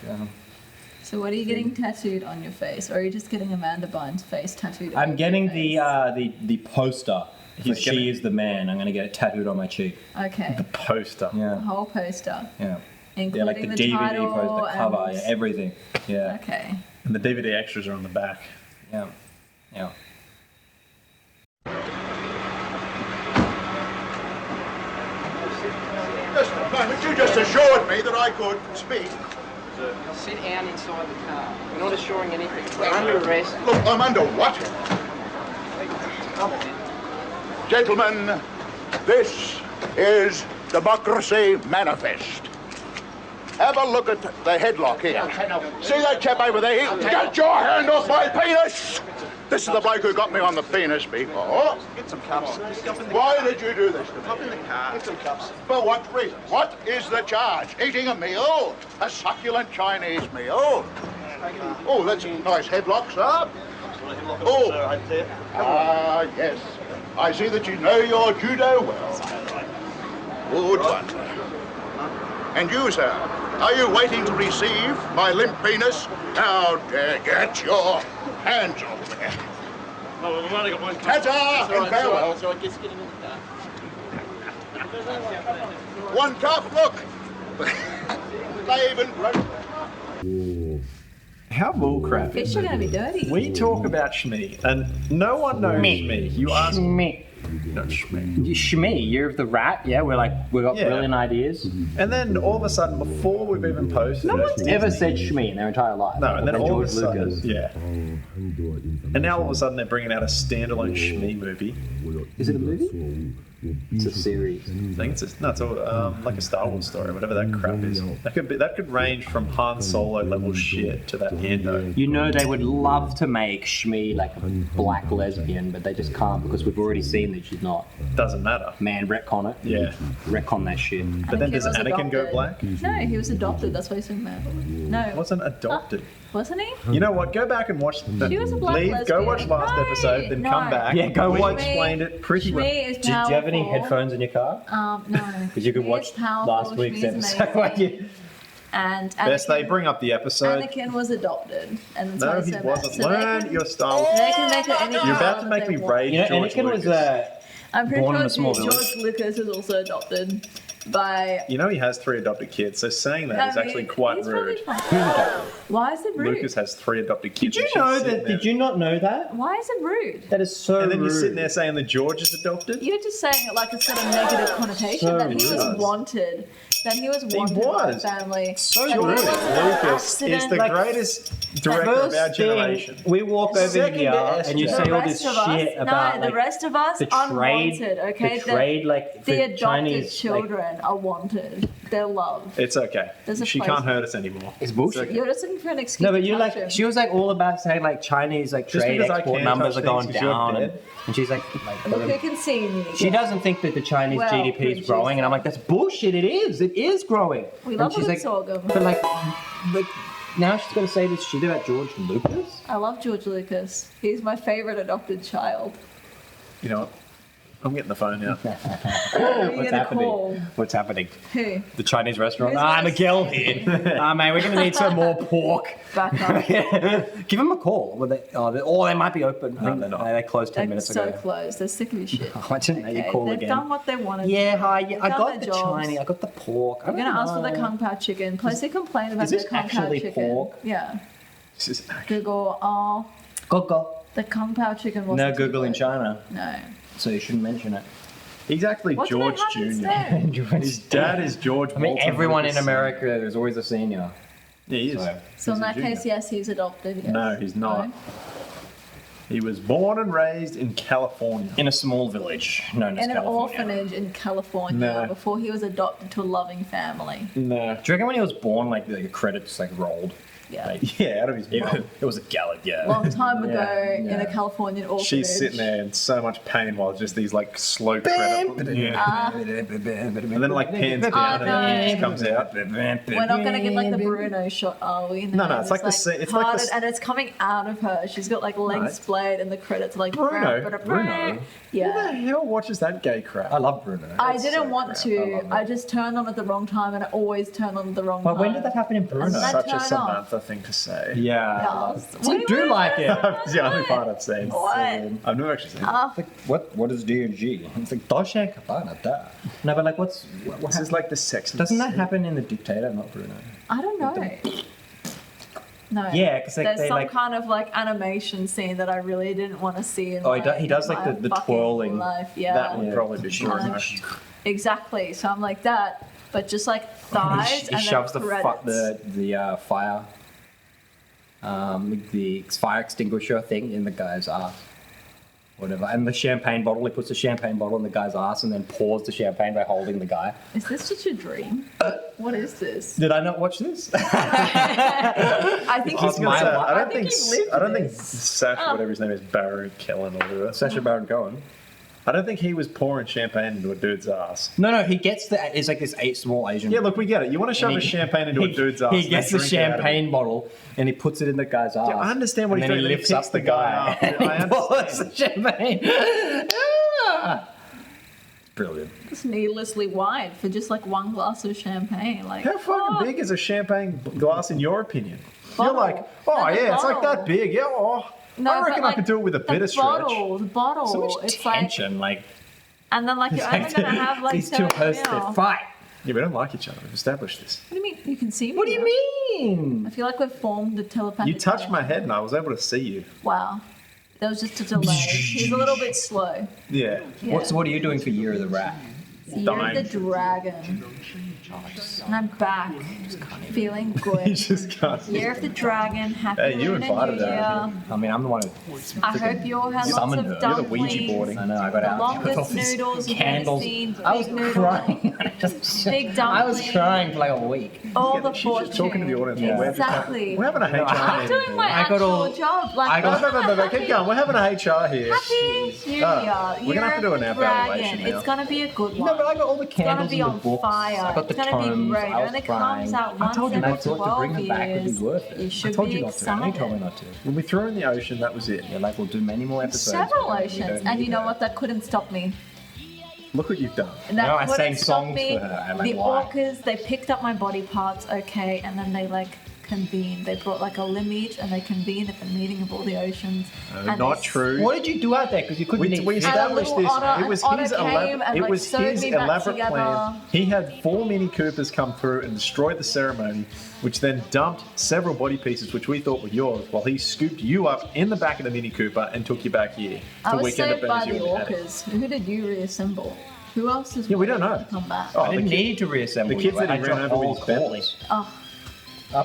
So what are you getting tattooed on your face, or are you just getting Amanda Bynes' face tattooed? I'm on getting your the poster. He's She gonna- is the man. I'm gonna get it tattooed on my cheek. Okay. Poster. The Yeah, whole poster, yeah. including Yeah, like the DVD title poster, the cover, and... yeah, everything. Yeah, Okay. And the DVD extras are on the back. yeah, yeah. Just a moment, you just assured me that I could speak. Sit down inside the car. We're not assuring anything. We're under arrest. Look, I'm under what? Come on. Gentlemen, this is Democracy Manifest. Have a look at the headlock here. See that chap over there? Get your hand off my penis! This is the bloke who got me on the penis before. Get some cups. Why did you do this to me? Hop in the car. Get some cups. For what reason? What is the charge? Eating a meal? A succulent Chinese meal? Oh, that's a nice headlock, sir. Oh, yes. I see that you know your judo well. Good one. And you, sir, are you waiting to receive my limp penis? How dare get your hands off me. Oh, we've only got one cup. Ta-ta and farewell. So I guess getting in the car. One cup, look. They even broke. How bullcrap Fish is are it? going to be dirty. We talk about Shmi, and no one knows Shmi. You ask Me. not Shmi. Shmi, you're the rat. Yeah, we got Yeah. brilliant ideas. And then all of a sudden, before we've even posted No one's it, ever said Shmi in their entire life. no, and then Other than all of a George sudden, Lucas. yeah. And now all of a sudden they're bringing out a standalone Shmi movie. Is it a movie? It's a series. I think it's all, like a Star Wars story, whatever that crap is. That could range from Han Solo level shit to that Ando. You know they would love to make Shmi like a black lesbian, but they just can't because we've already seen that she's not. Doesn't matter. Man, retcon it. Yeah. Retcon that shit. But then Anakin does was Anakin go adopted. black? No, he was adopted. That's why he's so mad. No, Wasn't adopted. wasn't he? You know what? Go back and watch. She was a black Leave. Go lesbian. watch last No, episode, then no. come back. Yeah, go We watch. explained it pretty well. Shmi is Did you powerful. have any headphones in your car? No. Because you could Shmi watch is powerful, last week's Shmi is episode. amazing. And Best they Anakin- bring up the episode. Anakin was adopted, and that's No, why he he's so wasn't. mad. So Learn your style. They can make it any You're about style to that make they me want. rage. You know, George Anakin was Lucas. I'm pretty born in sure a small village. George Lucas was also adopted by. You know he has 3 adopted kids, so saying that is I mean, actually quite he's rude. probably fine. Why is it rude? Lucas has 3 adopted kids. Did you and she's know sitting that? there. Did you not know that? Why is it rude? That is so And then rude. you're sitting there saying that George is adopted? You're just saying it like it's got a negative connotation, So that he was rude. wanted. That he was wanted by was. the family. So that he rude. was an Lucas is accident. the like, greatest director of our First thing, generation. we walk over Second here to and you SJ. say The all this rest of us, shit about no, like, the rest of us the trade, unwanted, okay? the trade, like The for adopted Chinese like, children are wanted. They're loved. It's okay. There's a She place- can't hurt us anymore. It's bullshit. You're just looking for an excuse. No, but to you're touch like him. she was like all about saying like Chinese like Just trade because I export can't numbers touch are going things 'cause you're down, dead. and she's like Look who can see me. she doesn't think that the Chinese Well, GDP is producer. growing, and I'm like that's bullshit. It is growing. We And love a she's good like, sorghum. but like now she's gonna say this shit about George Lucas. I love George Lucas. He's my favorite adopted child. You know what? I'm getting the phone now. Who are you What's gonna happening? call? What's happening? Who? The Chinese restaurant. Who's Ah, gonna Miguel say- here. Ah, mate, we're gonna need some more pork. Back up. Give them a call. Well, they might be open. I think they're not. They closed 10 They're minutes so ago. close. They're sick of your shit. Oh, I didn't know you Okay, call they've again. done what they wanted. Yeah, hi. Yeah, I They've got done the their jobs. Chinese. I got the pork. I'm gonna ask for the Kung Pao chicken. Plus, they complain about Is this the Kung Pao actually chicken. pork? Yeah. This is actually. Google. Oh, Google. the Kung Pao chicken No wasn't. too Google in good. China, No. so you shouldn't mention it. He's actually What do they George have Jr. instead? His dad is George. I mean, Walton everyone in Lucas. America, there's always a senior. Yeah, he is. So- So in He's a that junior. case, yes, he's adopted. Yes. No, he's not. No? He was born and raised in California. In a small village known as In an California. orphanage in California No. before he was adopted to a loving family. No. Do you reckon when he was born, like the credits like rolled? Yeah. Yeah, out of his mouth. It was a Gallagher, yeah. Long time ago Yeah. in a Californian orphanage. She's sitting there in so much pain while just these like slow credit. Yeah. And then it like pans down no. and it just comes out. We're not gonna get like the Bruno shot, are we? No, it's like the scene- it's like the parted, and it's coming out of her. She's got like legs Right. splayed, and the credits are like Bruno? Bruno. Who Yeah. the hell watches that gay crap? I love Bruno. I That's didn't so want crap. to. I just turned on at the wrong time, and I always turn on at the wrong But time. when did that happen in Bruno? That Such a turn off. Samantha thing to say. Yeah. Yes. So you do like it. It's the only part I've seen. What? I've never actually seen it. It's like, what is D&G? It's like Dolce & Gabbana, da. No, but like, what This is like the sex. doesn't that happen in The Dictator, not Bruno? I don't know. No. Yeah, 'cause, like, there's they, some like- kind of like animation scene that I really didn't want to see. In Oh, he does like my the fucking twirling. Life. Yeah. That would Yeah. probably be sure. Yeah. Exactly. So I'm like that, but just like thighs He and shoves then the credits. fire, the fire extinguisher thing in the guy's ass. Whatever. And the champagne bottle, he puts the champagne bottle in the guy's ass and then pours the champagne by holding the guy. Is this just a dream? What is this? Did I not watch this? I think I was he's gonna say, my- I don't think think he lived I don't think this. Sacha, whatever his name is, Baron Kellen or whatever. Sacha Baron Cohen. I don't think he was pouring champagne into a dude's ass. No, he gets it's like this small Asian. Yeah, look, we get it. You want to shove And a champagne into a dude's ass. He and gets then the drink out of it. champagne bottle and he puts it in the guy's ass. I understand what and he's then doing. he He lifts picks up the guy up. and I he pours understand. the champagne. Ah. Brilliant. It's needlessly wide for just like one glass of champagne. Like How fucking big is a champagne glass in your opinion? You're Bottle. like, oh No, the yeah, it's like bottle. that big. Yeah, oh. No, I but, reckon I like, could do it with a bit the of stretch. bottle. So much It's like, tension, like and then like you're only gonna have like these two 7 hosts they mil. fight. Yeah, we don't like each other. We've established this. What do you mean? You can see me. What do you now. mean? I feel like we've formed a telepathic. You touched my connection. head and I was able to see you. Wow. There was just a delay. He's a little bit slow. Yeah. Yeah. So what are you doing for Year of the Rat? Year Dying. of the Dragon. And I'm back. Feeling You good. just can't. Year of the Dragon. Happy Hey, you Lunar invited New her. Year. I mean, I'm the one who I hope you all had lots summoned of her. You're the dumplings. Ouija boarding. I know, I got The out with all longest these noodles you've candles. ever seen. I was Big noodles. crying. Big I was dumplings. crying for like a week. All the She's fortune. just talking to the audience. Yeah. Exactly. We're having a HR I'm meeting. doing my I got actual all- job. Like, I got- No, keep going. We're having a HR here. Happy New Year. We're gonna have to do an Year of the evaluation Dragon. now. It's gonna be a good one. No, but I got all the It's gonna candles be and the on books. fire. I got the It's gonna be tomes. great. I was And it crying. comes out once told you every not to. 12 bring her back would be years. worth it. You I should told be you not to. I know you told me excited. not to. When we threw her in the ocean, that was it. Yeah, like we'll do many more episodes. Several but we oceans. don't And need you know her. what? That couldn't stop me. Look what you've done. And that No, I couldn't sang stop songs me. for her, and, like, The why? orcas, they picked up my body parts, okay, and then they like convened. They brought like a limb each, and they convened at the meeting of all the oceans. And Not they true. What did you do out there? Because you couldn't We eat fish. established And a this. little otter- It was an otter his came elaborate. and, It like, was sewed his me back elaborate together. plan. He had 4 Mini Coopers come through and destroyed the ceremony, which then dumped several body pieces, which we thought were yours, while he scooped you up in the back of the Mini Cooper and took you back here. I to was Weekend at saved by Benny's. the You had it. orcas. Who did you reassemble? Who else is Yeah, we don't waiting know. to come back? Oh, I didn't the kid- need to reassemble the kids you. that I he had ran your over with whole his Bentley. corpse. Oh, I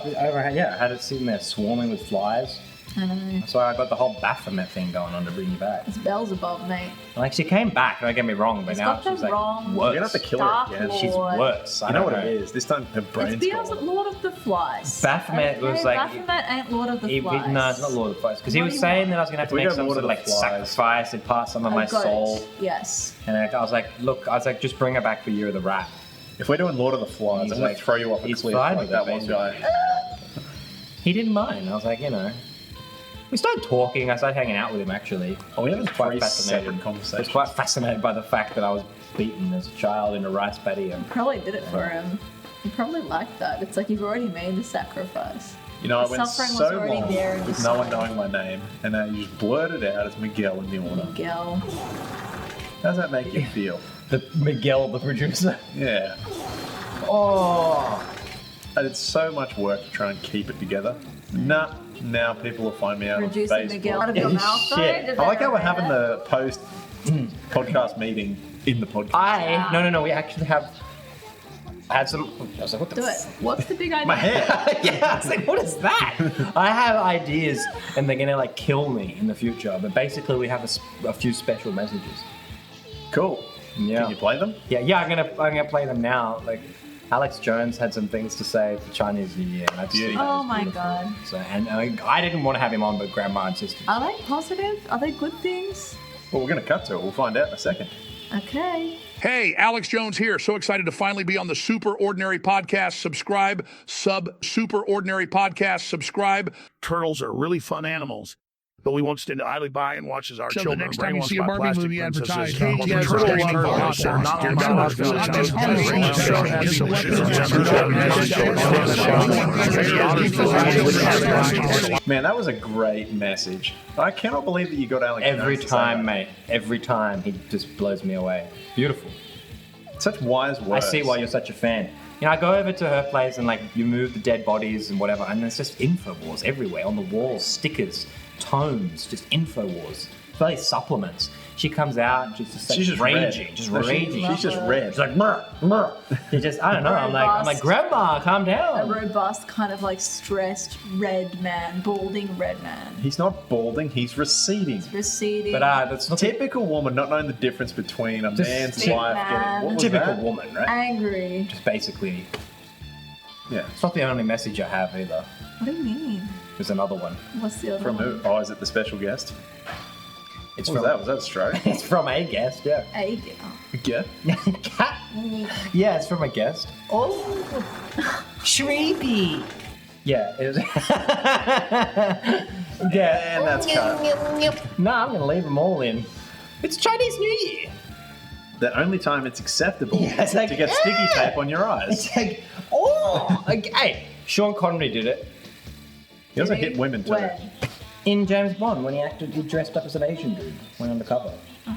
had it sitting there swarming with flies. I don't know. So I got the whole Baphomet thing going on to bring you back. It's Beelzebub, mate. Like, she came back, don't get me wrong, but It's now got the she's like wrong- worse. We're gonna have to kill her Dark again. Lord. She's worse. I You know don't what it is? This time her It's brain's Beelzebub, gone. Lord of the Flies. Baphomet was Okay, like- Baphomet ain't Lord of the Flies. No, it's not Lord of the Flies. Because he What was do you saying want? that I was going to have to We make got some Lord sort of of the like Flies. sacrifice and part some of my A goat. soul. Yes. And I was like, look, just bring her back for Year of the Rat. If we're doing Lord of the Flies, He's I'm gonna like- throw you off a he's cliff fine like with that it, one guy. He didn't mind. I was like, we started talking. I started hanging out with him actually. Oh, we haven't quite 3 fascinated. separate I was conversations. quite fascinated by the fact that I was beaten as a child in a rice paddy. And Probably did it for him. He probably liked that. It's like you've already made the sacrifice. You know, I The went suffering was so already long there in with the no one sign. knowing my name, and now you just blurted out as Miguel in the order. Miguel. How does that make you feel? the Miguel, the producer. Yeah. Oh, I did so much work to try and keep it together. Nah, now people will find me out on Producer Facebook. Miguel out of your mouth though? Shit. Did I like they how we're know having that? the post podcast meeting in the podcast. no. We actually have. I had some. I was like, what the? Do it. What's the big idea? My hair. Yeah, I was like, what is that? I have ideas, and they're gonna like kill me in the future. But basically, we have a few special messages. Cool. Yeah. Can you play them? Yeah. I'm gonna play them now. Like, Alex Jones had some things to say for Chinese New Year. And I just Beauty. thought that Oh was my beautiful. God. So, and I didn't want to have him on, but Grandma insisted. Are they positive? Are they good things? Well, we're going to cut to it. We'll find out in a second. Okay. Hey, Alex Jones here. So excited to finally be on the Super Ordinary Podcast. Subscribe, Super Ordinary Podcast, subscribe. Turtles are really fun animals, but we won't stand idly by and watch as our So the children next are time you brainwashed see a by Barbie plastic movie princesses. advertised, Turtles hey, are turtles turtles. are Turtles are not on Man, that was a great message. I cannot believe that you got Alex Every Jones to say time, that. mate. Every time. He just blows me away. Beautiful. Such wise I words. see why you're such a fan. You know, I go over to her place and like you move the dead bodies and whatever, and there's just InfoWars everywhere on the walls, stickers, tomes, just InfoWars. Bloody supplements. She comes out and she's just like She's just raging, red. just No, raging. She's just red. She's like, brr, brr. She just, I don't know. I'm like, Grandma, calm A down. robust, kind of like stressed red man, balding red man. He's not balding, he's receding. Receding. But that's not Typical woman not knowing the difference between a Just man's stick life man. getting... What was typical that? woman, right? angry. Just basically. Yeah. It's not the only message I have either. What do you mean? There's another one. What's the other From one? who? Oh, is it the special guest? It's What was that? Was that a stroke? It's from a guest, yeah. A girl. Yeah. Yeah, it's from a guest. Oh, Shreepy. Yeah, it was. Yeah, And that's cut. No, I'm gonna leave them all in. It's Chinese New Year. The only time it's acceptable Yeah, it's is like, to get sticky yeah. tape on your eyes. It's like, oh, like, hey, Sean Connery did it He doesn't hit women too. When? in James Bond when he dressed up as an Asian dude, went undercover.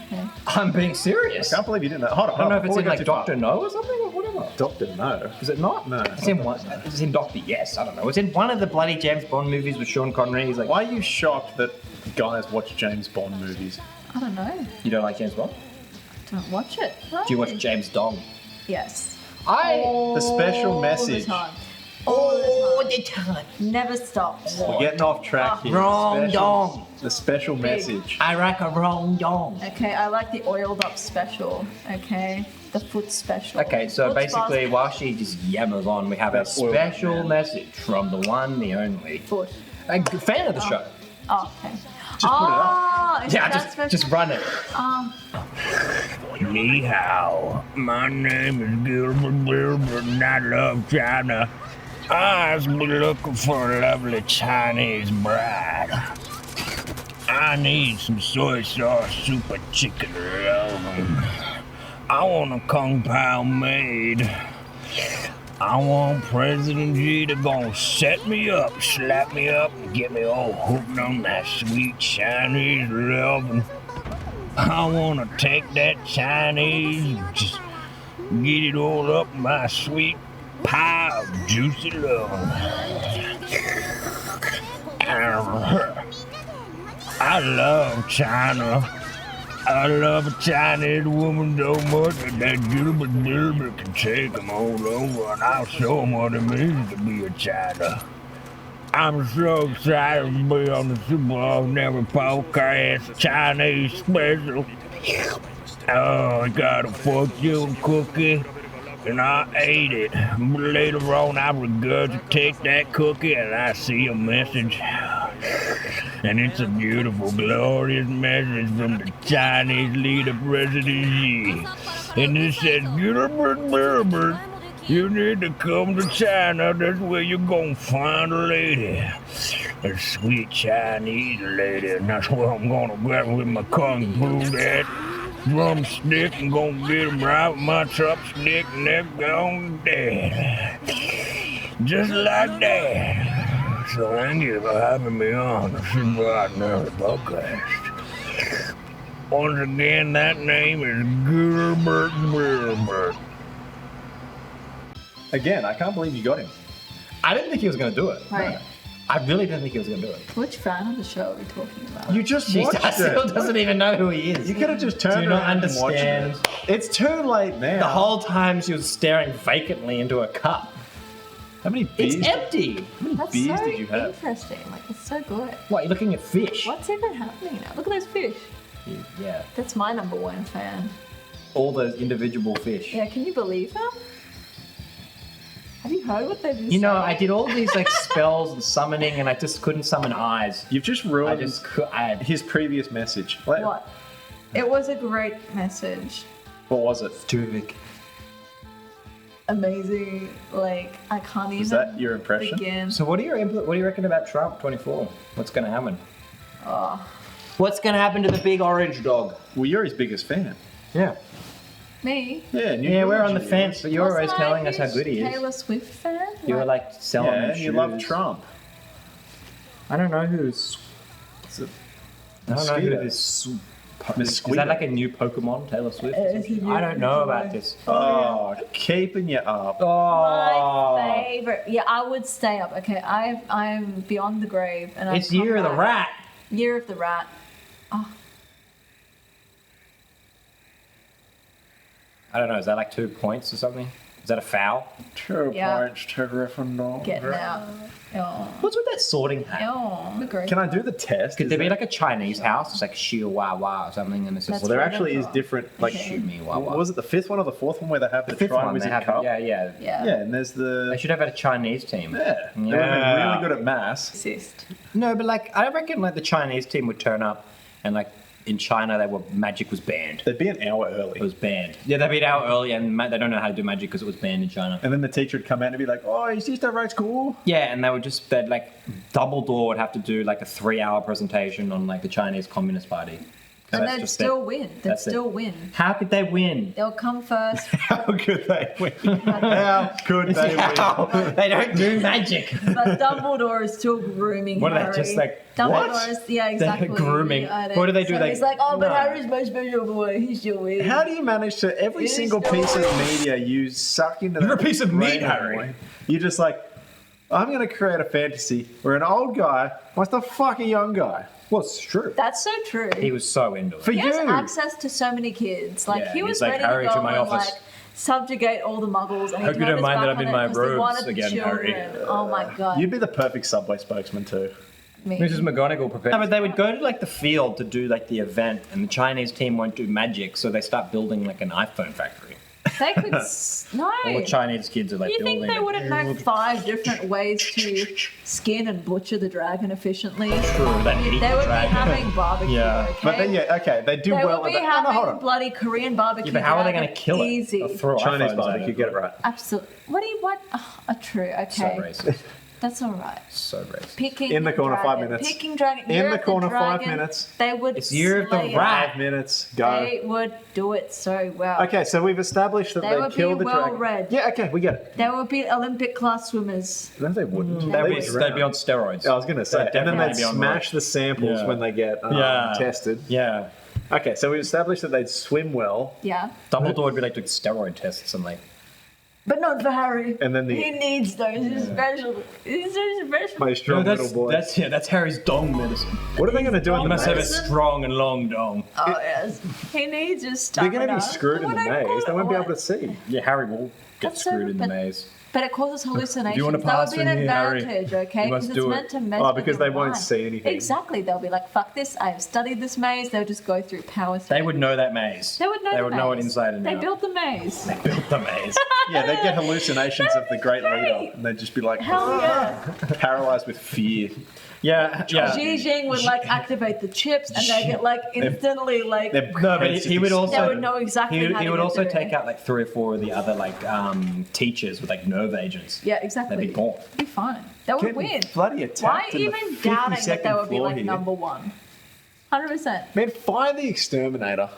Okay. I'm being serious. I can't believe you didn't know. Hold on. I don't know if it's before in we go like too far. Doctor No or something or whatever. Doctor No. Is it not? No. It's in one. It's in Doctor Yes. I don't know. It's in one of the bloody James Bond movies with Sean Connery. He's like, Why are you shocked that guys watch James Bond movies? I don't know. you don't like James Bond? Don't watch it. Do you watch James Dong? Yes. The special All message. the time. All the time. Never stopped. We're getting off track here. Wrong Special- dong. The special message. I like a wrong dong. Okay, I like the oiled up special. Okay, the foot special. Okay, so Foot basically, fast while she just yammers on, we have a That's oiled up, special man. message from the one, the only. foot. A fan of the show. Oh, okay. Just put it up. Oh, is Yeah, that special? just run it. Ni hao. My name is Gilbert, and I love China. I've been looking for a lovely Chinese bride. I need some soy sauce super chicken loving. I want a Kung Pao maid. I want President G to go set me up, slap me up, and get me all hooked on that sweet Chinese loving. I want to take that Chinese, just get it all up in my sweet pie of juicy loving. I love China. I love a Chinese woman so much that Gilbert can take them all over, and I'll show them what it means to be a China. I'm so excited to be on the Super Ordinary Podcast Chinese special. Oh, I got a fortune cookie, and I ate it. Later on, I regurgitate that cookie, and I see a message. And it's a beautiful, glorious message from the Chinese leader, President Xi. And it says, Gilbert, you need to come to China. That's where you're gonna find a lady. A sweet Chinese lady. And that's where I'm gonna grab with my kung fu that drumstick and gonna get him right with my chopstick and they're gone dead. Just like that. So thank you for having me on the Super Ordinary Podcast. Once again, that name is Gilbert. Again, I can't believe you got him. I didn't think he was going to do it. Right. I really didn't think he was going to do it. Which fan of the show are we talking about? You just She watched still it. doesn't even know who he is. You could have just Do turned you not around and watched understand? it. It's too late now. The whole time she was staring vacantly into a cup. How many beers? It's empty. That's beers so did you have? interesting. Like, it's so good. What, you're looking at fish? What's even happening now? Look at those fish. Yeah. That's my number one fan. All those individual fish. Yeah, can you believe that? Have you heard what they've been You know, saying? I did all these like spells and summoning, and I just couldn't summon eyes. You've just ruined his previous message. Like, What? It was a great message. what was it? Tuvik. Amazing. Like, I can't even Is that your impression? begin. So what do you reckon about Trump 24? What's going to happen? Oh. What's going to happen to the big orange dog? Well, you're his biggest fan. Yeah. Me? Yeah, we're on the fence, but you're always Wasn't I telling us how huge good he is. Taylor Swift fan? You were like selling Yeah, him you love shoes. Trump. I don't know who's. I don't know Mosquito. who this. Is Mosquito. that like a new Pokemon, Taylor Swift? It's a new I don't know Pokemon. about this. Oh, keeping you up. My favorite. Yeah, I would stay up. Okay, I'm beyond the grave, and It's Year of the Rat. Year of the Rat. I don't know. Is that like 2 points or something? Is that a foul? 2 Yeah. points to Gryffindor. Getting out. Oh. What's with that sorting hat? Oh, agree. Can I do the test? Could Is there be that- like a Chinese house? It's like Shio Wa Wa or something, and it's just Well, there actually is different. Like, Shoot me, Wa Wa. was it the 5th one or the 4th one where they have the, fifth one. They Tri-Wizard have, Cup? yeah. Yeah. Yeah, and there's the. They should have had a Chinese team. Yeah, they would have been really good at maths. Assist. No, but like I reckon like the Chinese team would turn up, and like in China magic was banned. They'd be an hour early. It was banned. Yeah, they'd be an hour early, and they don't know how to do magic because it was banned in China. And then the teacher would come out and be like, "Oh, is this the right school?" Yeah, and they'd like Dumbledore would have to do like a 3-hour presentation on like the Chinese Communist Party. And That's they'd just still it. win. They'd That's it. still win. How could they win? They'll come first. How could they win? How could they win? They don't do magic. But Dumbledore is still grooming What are they, Harry. just like, Dumbledore what? is, yeah, exactly. They're grooming. Yeah, What do they do? So They- he's like, oh, but No. Harry's my special boy. He still wins. How do you manage to every He's single still piece of winning. media you suck into? You're that a piece of meat, brain of Harry. mine? You're just like, I'm going to create a fantasy where an old guy wants to fuck a young guy. Well, it's true. That's so true. He was so into it. For He has you. access to so many kids. Like Yeah, he he's was like, ready "Harry, to to go my and office." like subjugate all the Muggles. And he Hope you turned don't his mind that back I'm in on my it 'cause he robes wanted the again, Harry. children. Oh my god. You'd be the perfect Subway spokesman too. Me. Mrs. McGonagall prepared. No, but they would go to like the field to do like the event, and the Chinese team won't do magic, so they start building like an iPhone factory. They could no. All the Chinese kids are like You building. think they wouldn't know 5 different ways to skin and butcher the dragon efficiently? True, they eat They the would dragon. be having barbecue. Yeah. Okay? But then, yeah, okay, they do They well would with be that. No, having hold on. bloody Korean barbecue. Yeah, but how are they dragon. going to kill it? Easy. They'll throw Chinese iPhones at barbecue, it. get it right. Absolutely. What do you want? Oh, true. Okay. So racist. That's all right. So racist. Picking In the corner, 5 dragon. minutes. Picking dragon. In Year the of corner, 5 dragon, minutes. They would. It's Year of the slay it. Rat. 5 minutes, go. They would do it so well. Okay, so we've established that They they would kill be the dragon. well-read. Yeah, okay, we get it. They would be Olympic class swimmers. No, they wouldn't. They'd be on steroids. I was going to say, They'd and then definitely they'd be on smash roids. the samples Yeah. when they get tested. Yeah. Okay, so we've established that they'd swim well, Yeah. Dumbledore would be like doing steroid tests and like. But not for Harry. and then He the needs those. He's special. He's so special. my strong little boy. That's Harry's dong medicine. What are they going to do in You the must have a maze? strong and long dong. Oh yes. He needs his They're stamina. going to be screwed in the maze. They won't be able to see. Yeah, Harry will get That's so screwed in the but- maze. But it causes hallucinations. wanna That pass would be an from here, Harry? advantage, okay? You must Because it's do it. meant to mess Oh, with because your they won't mind. see anything. Exactly. They'll be like, fuck this, I've studied this maze. They'll just go through power through. They would know that maze. They would know They the would know it maze. inside and They out. built the maze. built the maze. Yeah, they get hallucinations of the great Great. leader, and they'd just be like Hell yeah. paralyzed with fear. Yeah, yeah. Xi Jinping would like activate the chips and they get like instantly like Their No, but heads he would just also. they would know exactly He, how he to would get also through take it. out like 3 or 4 of the other like teachers with like nerve agents. Yeah, exactly. They'd be gone. Be fine. They would Getting win. bloody attacked Why in the even doubting that they 52nd would be floor like here. number 1? 100%. Man, find the exterminator.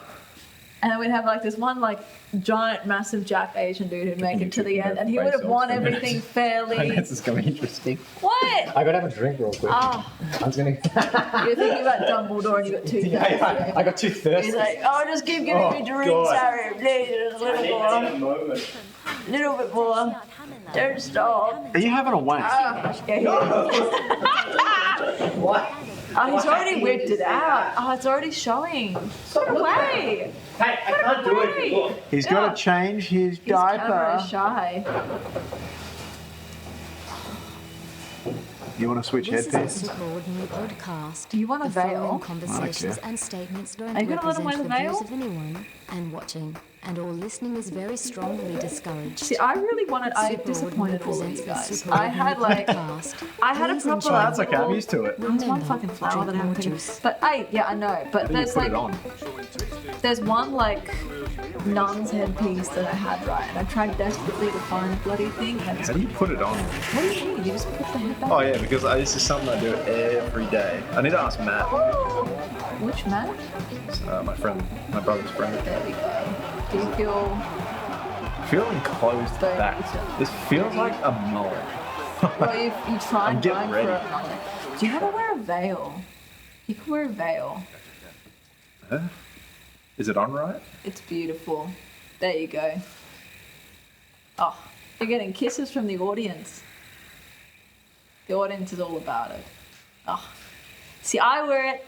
And then we'd have like this one like giant, massive Jack Asian dude who'd make it to the end, and he would have won everything fairly. This is going to be interesting. What? I gotta have a drink real quick. Oh, I was gonna. you're thinking about Dumbledore and you got too thirsty. I got too thirsty. He's like, oh, just keep giving me drinks, God. Harry, please, just a little more, little bit more. Don't stop. Are you having a wank? Ah, yeah. What? Oh, he's already whipped it out. Oh, it's already showing. Away. Hey, I can't do it. Look. He's Yeah. got to change his He's camera diaper. shy. You want to switch This is a headpieces? super ordinary podcast. Do you want a The following veil? conversations and statements don't Are you gonna let him represent wear the the views veil? of anyone and watching, and all listening is very strongly discouraged. See, I really wanted. I Super disappointed all of presents you the guys. Super I had like, Podcast. I had a Please proper. enjoy. That's okay, I'm used to it. There's one fucking flower that I haven't taken. But yeah, I know. But How do you there's put like, it on? there's one like nun's headpiece that I had right, and I tried desperately to find the bloody thing. And How do you put it on? what do you mean? You just put the head back. Oh yeah, because this is something I do every day. I need to ask Matt, Which man? my friend, my brother's friend. There we go. Do you feel? Feel enclosed Don't back. eat it. This feels like a mullet. Well, you tried I'm getting going for ready. it. Do you want to wear a veil? You can wear a veil. Huh? Is it on right? It's beautiful. There you go. Oh, you're getting kisses from the audience. The audience is all about it. Oh. See, I wear it.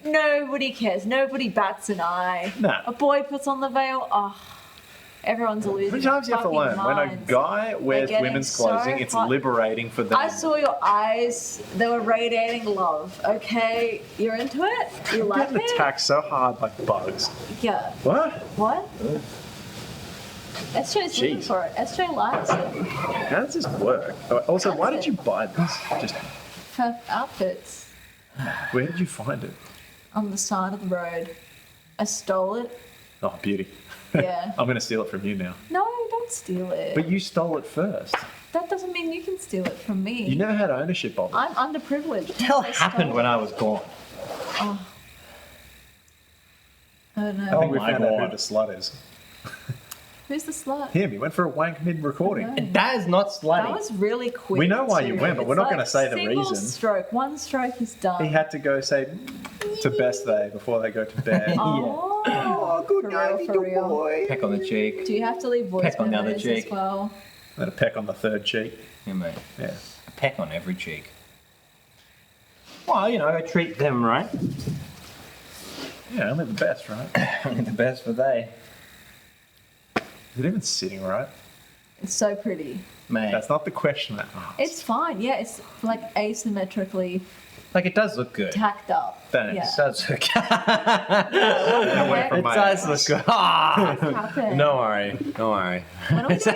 Nobody cares. Nobody bats an eye. Nah. A boy puts on the veil. Oh, everyone's losing. How many times do you have to fucking learn? When a minds. guy wears getting women's so clothing, it's hot. liberating for them. I saw your eyes. They were radiating love. Okay, you're into it. You I'm like getting it? attacked so hard like bugs. Yeah. What? What? SJ's looking Jeez. for it. SJ likes it. How does this work? Also, why did you buy this? Just For outfits where did you find it? on the side of the road. I stole it. Oh, beauty. Yeah. I'm gonna steal it from you now. No, don't steal it. But you stole it first. That doesn't mean you can steal it from me. You never had ownership of it. I'm underprivileged. What the hell happened when I was gone? Oh. I don't know. I think we my found out who God. the slut is. Who's the slut? Him. He went for a wank mid-recording. No. That is not That slutty. was really quick. We know why you too. went, but we're It's not gonna like say the single reason. Stroke. One stroke is done. He had to go say to best day before they go to bed. Oh, good for night, real, for little real. boy. Peck on the cheek. Do you have to leave voice Peck on the other memos cheek. as well? Let a peck on the third cheek. Yeah, mate. Yeah. A peck on every cheek. Well, you know, I treat them right. Yeah, only the best, right? Only the best for they. Is it even sitting right? It's so pretty. Mate. That's not the question I asked. It's fine. Yeah, it's like asymmetrically Like, it does look good. tacked up. Thanks. Yeah. It does look away from It my does look good. Ah! Happened. Don't worry. Don't worry. When are we doing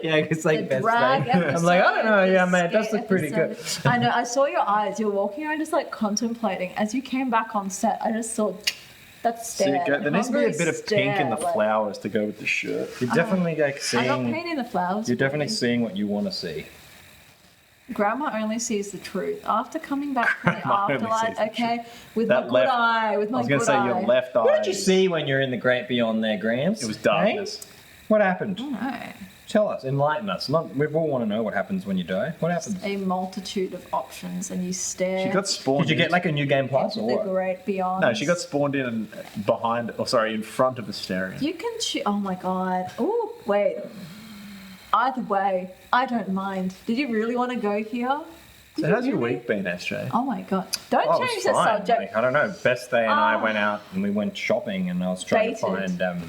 Yeah, it's like the best drag day. episode? I'm like, I don't know. Yeah, the man, it does skate look pretty good. episode? I know. I saw your eyes. You were walking around just like contemplating. As you came back on set, I just saw that So stare. there needs to be a hungry bit of pink in the stare, like, flowers to go with the shirt. You're definitely like I'm not seeing. painting the flowers. You're for definitely you. seeing what you want to see. Grandma only sees the truth. After coming back from the Grandma only afterlife, sees the okay, with That my good left- eye, with my I was going good to say eye. your left eye. What did you see when you're in the great beyond there, Grams? It was darkness. Hey? What happened? No. Tell us, enlighten us. We all want to know what happens when you die. What happens? A multitude of options, and you stare She got spawned Did you get like a new game plus into or the what? great beyond. No, she got spawned in behind, or sorry, in front of Asteria. You can choose. Oh my god. Oh wait. Either way, I don't mind. Did you really want to go here? So how's your week been, SJ? Oh my god. Don't Oh, it change was the fine. subject. Like, I don't know. Best Day and I Ah. went out and we went shopping and I was trying to Baited. find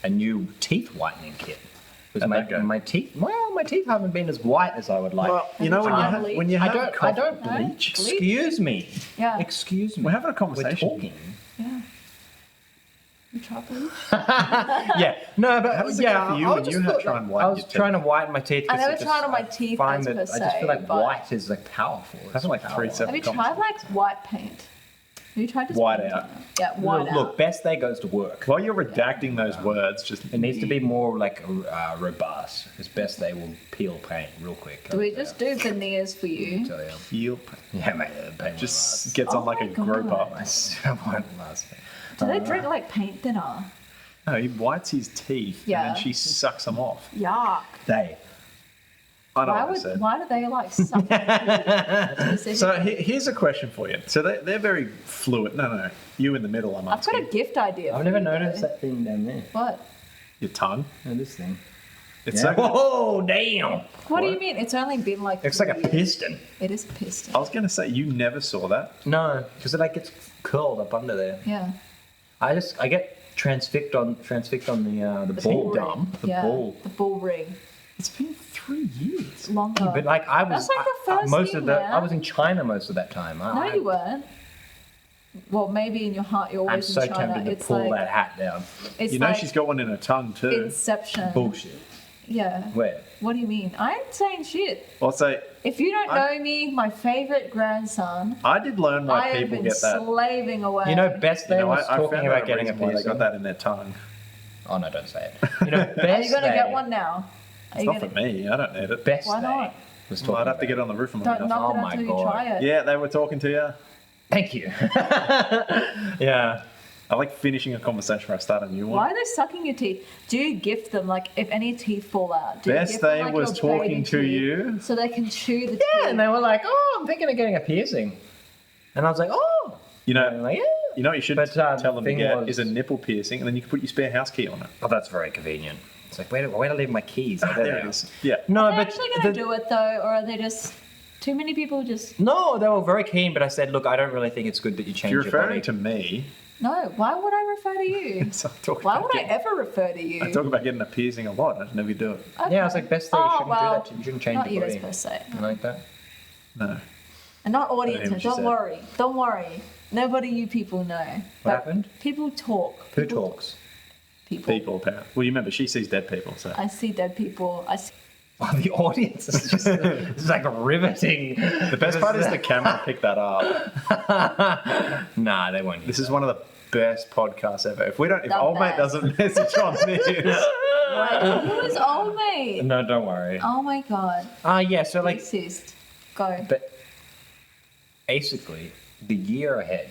a new teeth whitening kit. Because How'd my, that go? my teeth, well, my teeth haven't been as white as I would like. Well, you know when you tried have bleach? when you I have don't- coffee, I don't bleach. bleach. Excuse me. Yeah. Excuse me. We're having a We're conversation. talking. Yeah. You try bleach? Yeah. No, but How does it yeah, go for you I when just you have thought try that- and whiten I was your teeth? trying to whiten my teeth. I 'cause never it tried on my just- teeth find as that per I just se, feel like but- white is like powerful. It's Having like powerful. 3 separate Have you tried like white paint? Have you tried just White paint out. on it? Yeah, white Look, out. Best Day goes to work. While you're redacting those words, just It needs to be more like robust. Because Best Day will peel paint real quick. Do we just do veneers for you? Tell you. heel. Yeah, mate. Paint Just gets on Oh like a my God. group up. Someone last thing. Do they drink like paint thinner? No, he whites his teeth Yeah. and then she sucks them off. Yuck. They. I know Why what I said. why do they like suck specifically? So here's a question for you. So they're very fluid. No, you in the middle. I'm I've got asking. a gift idea. I've for never you, noticed though. that thing down there. What? Your tongue. Oh, this thing. It's Yeah. so. Whoa, damn! What do you mean? It's only been like. It's like a 3 years. piston. It is a piston. I was gonna say you never saw that. No, because it like gets curled up under there. Yeah. I get transfixed on the ball. ring. dumb. The yeah. ball. The bull ring. It's been 3 years. Longer. But like I was, That's like the first most thing, of the man. I was in China most of that time. No, you weren't. well, maybe in your heart you're I'm always so in China. tempted to It's pull like that hat down. it's You know like she's got one in her tongue too. Inception. Bullshit. Yeah. Where? What do you mean? I ain't saying shit. I'll say If you don't know me, my favorite grandson, I did learn why I have people been get that. slaving away. You know, Best You Day know, was I talking found about out getting a reason why they piercing. got that in their tongue. Oh no, don't say it. You know, Best Are you gonna Day, get one now? Are It's you not gonna? for me. I don't need it. Best Why Day not? was Well, talking I'd have to about get on the roof of my Don't house. knock Oh it my until you God. try it. Yeah, they were talking to you. Thank you. Yeah. I like finishing a conversation where I start a new one. Why are they sucking your teeth? Do you gift them like if any teeth fall out? Do you Best gift them, Day like, was your talking baby to teeth you. so they can chew the teeth. Yeah, and they were like, "Oh, I'm thinking of getting a piercing," and I was like, "Oh." You And I'm know, like, yeah. you know what you should But, tell them to thing get was- is a nipple piercing, and then you can put your spare house key on it. Oh, that's very convenient. It's like, where do I leave my keys? Oh, There they it are. is. Yeah. No, Are they but actually gonna the- do it though, or are they just too many people just? no, they were very keen. But I said, look, I don't really think it's good that you If change you're your body. referring to me, No. Why would I refer to you? so I'm talking Why about would I getting- ever refer to you? I talk about getting a piercing a lot. I just never do it. Okay. Yeah, I was like, Best Day, you Oh, shouldn't well, do that. You shouldn't change Not your you body. per se. You like that? No. And not I don't audiences. hear what you Don't said. worry. Don't worry. Nobody you people know. But happened? People talk. Who People- talks? People, apparently. Well, you remember, she sees dead people, so. I see dead people. I see. Oh, the audience is just it's like riveting. The best part is the camera picked that up. Nah, they won't. This is one of the best podcasts ever. If The old mate best. doesn't message on this, Wait, who is old mate? No, don't worry. Oh my god. Yeah, so like, Racist. Go. but basically, the year ahead.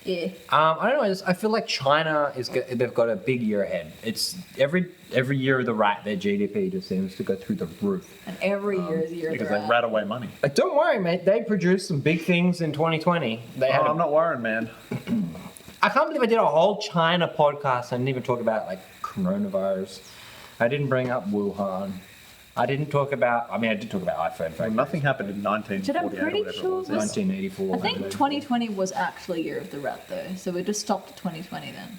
Yeah. I don't know. I feel like China they've got a big year ahead. It's every year of the rat, their GDP just seems to go through the roof. And every year is a year of because the they rat. rat away money. Like, don't worry, mate. They produced some big things in 2020. They had. I'm not worrying, man. I can't believe I did a whole China podcast. I didn't even talk about like coronavirus. I didn't bring up Wuhan. I didn't talk about. I mean, I did talk about iPhone. Well, factories. nothing happened in But I'm 1948 pretty or whatever sure it was. this- 1984. I think 2020 was actually year of the rat though, so we just stopped at 2020 then.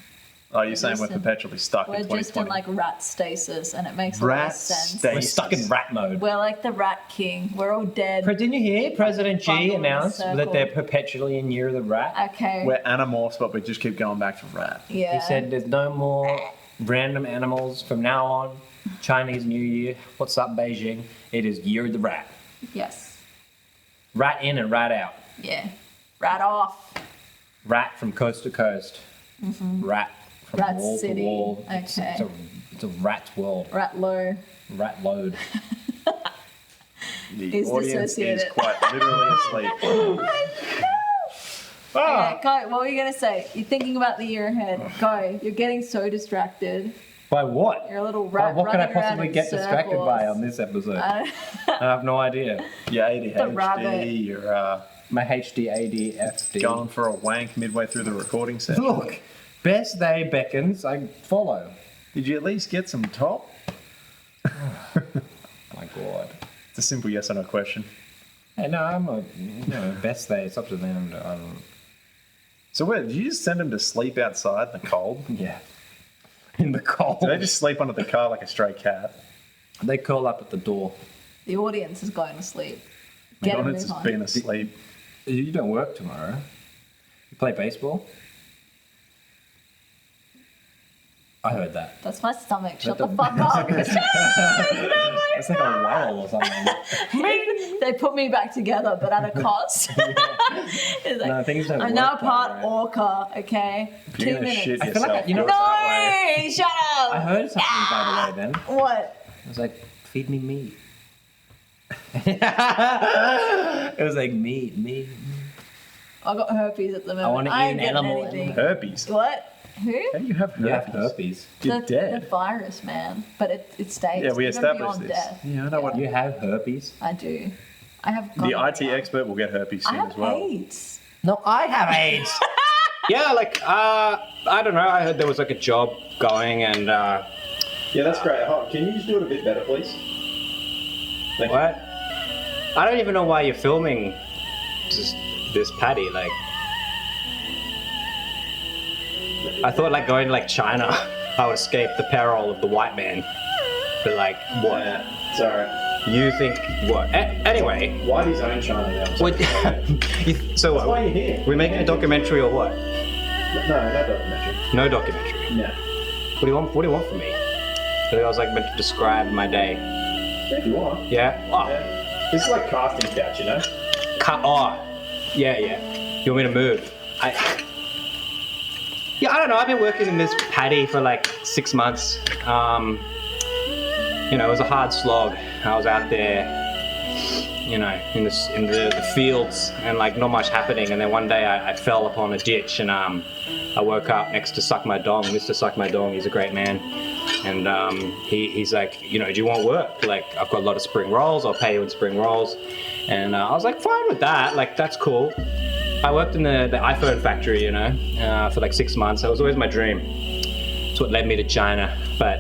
Oh, you're saying we're Just in- perpetually stuck We're in just in 2020? like rat stasis, and it makes a lot Rat of sense. stasis. We're stuck in rat mode. We're like the rat king. We're all dead. Didn't you hear President Xi Bundle in a announce that circle. they're perpetually in year of the rat? Okay. We're animorphs, but we just keep going back to rat. Yeah. He said there's no more random animals from now on. Chinese New Year. What's up, Beijing? It is year of the rat. Yes. Rat in and rat out. Yeah. Rat off. Rat from coast to coast. Rat from Rat wall City. to wall. Okay. It's a rat's world. Rat low. Rat load. The Is audience is dissociated. quite literally asleep. Yeah, go. What were you gonna say? You're thinking about the year ahead. Go. You're getting so distracted. By what? You're a little By rat. what can I running around possibly in get distracted circles. by on this episode? I I have no idea. Your The rabbit. ADHD, you're My HDADFD. going for a wank midway through the recording session. Look, Best Day beckons. I follow. Did you at least get some top? My God. It's a simple yes or no question. Hey, no, I'm a Best Day. It's up to them. So wait, did you just send them to sleep outside in the cold? Yeah. In the cold. Do they just sleep under the car like a stray cat? They curl up at the door. The audience is going to sleep. Get a McDonald's move has on. been asleep. You don't work tomorrow. You play baseball? I heard that. That's my stomach. Shut the That fuck up. It's like a whale or something. They put me back together, but at a cost. It's like, No, things don't I'm work now that part way. orca, okay? If 2 you're gonna minutes. shit I feel yourself, like, you know- do it that way. No! Shut up! I heard something by the way then. What? It was like, feed me meat. It was like meat. I got herpes at the moment. I wanna eat ain't an getting animal. anything. Herpes. What? Who? How do you have herpes? You have herpes. You're the dead. virus, man. But it stays. Yeah, we even established beyond this. Death. Yeah, I know what. You have herpes? I do. I have. The gonorrhea. IT expert will get herpes I soon have as well. AIDS. No, I have AIDS. Yeah, like, I don't know. I heard there was like a job going and, Yeah, that's great. Hold on. Can you just do it a bit better, please? Thank you. what? I don't even know why you're filming just this patty. Like, I thought like going to like China, I would escape the peril of the white man. But like, what? Yeah, it's alright. You think what? Anyway, Whitey's own China now. what? So That's why you're here. we're making a documentary or what? No documentary. No documentary. No. What do you want? What do you want from me? I was like meant to describe my day. If you want. Yeah. Oh. Yeah. This is like casting couch, you know? Yeah. You want me to move? Yeah, I don't know. I've been working in this paddy for like 6 months. You know, it was a hard slog. I was out there, you know, in the fields and like not much happening. And then one day I fell upon a ditch and I woke up next to Suck My Dong. Mr. Suck My Dong, he's a great man. And he's like, you know, do you want work? Like, I've got a lot of spring rolls. I'll pay you in spring rolls. And I was like, fine with that. Like, that's cool. I worked in the iPhone factory, you know, for like 6 months. That was always my dream. It's what led me to China. But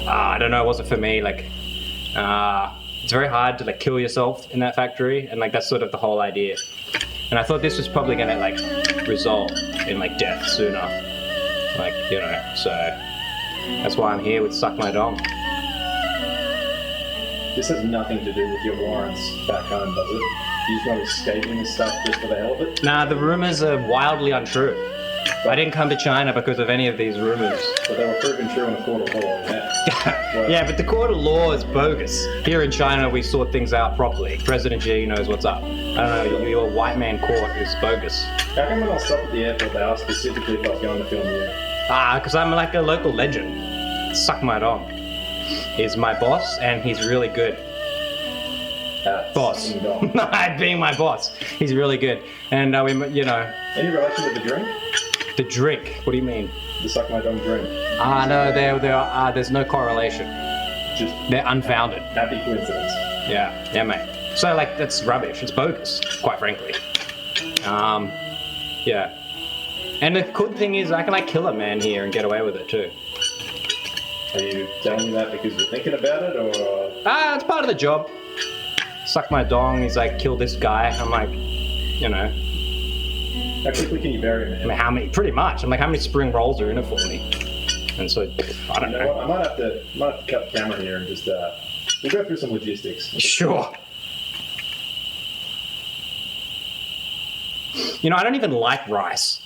I don't know, it wasn't for me. Like, it's very hard to like kill yourself in that factory. And like, that's sort of the whole idea. And I thought this was probably gonna like result in like death sooner. Like, you know, so that's why I'm here with Suck My Dong. This has nothing to do with your warrants back home, does it? You just want escaping this stuff just for the hell of it? Nah, the rumors are wildly untrue. I didn't come to China because of any of these rumors. But they were proven true in a court of law, yeah. Well, Yeah, but the court of law is bogus. Here in China, we sort things out properly. President Xi knows what's up. I don't know, your white man court is bogus. how come when I stopped at the airport, they asked specifically if I was going to film you? Because I'm like a local legend. Suck My Dong. He's my boss, and he's really good. Boss. Sucking dong. Being my boss. He's really good. And we, you know, Any relation to the drink? the drink. What do you mean? The Suck My Dong drink. No, there's no correlation. Just They're unfounded. happy coincidence. Yeah, mate. So like that's rubbish. It's bogus, quite frankly. Yeah. And the good thing is I can like kill a man here and get away with it too. Are you telling me that because you're thinking about it, or? It's part of the job. Suck My Dong. He's like, kill this guy. I'm like, you know, How quickly can you bury him? I mean, how many? Pretty much. I'm like, how many spring rolls are in it for me? And so I don't You know what? know. I might have to cut the camera here and just we'll go through some logistics. Sure. You know, I don't even like rice.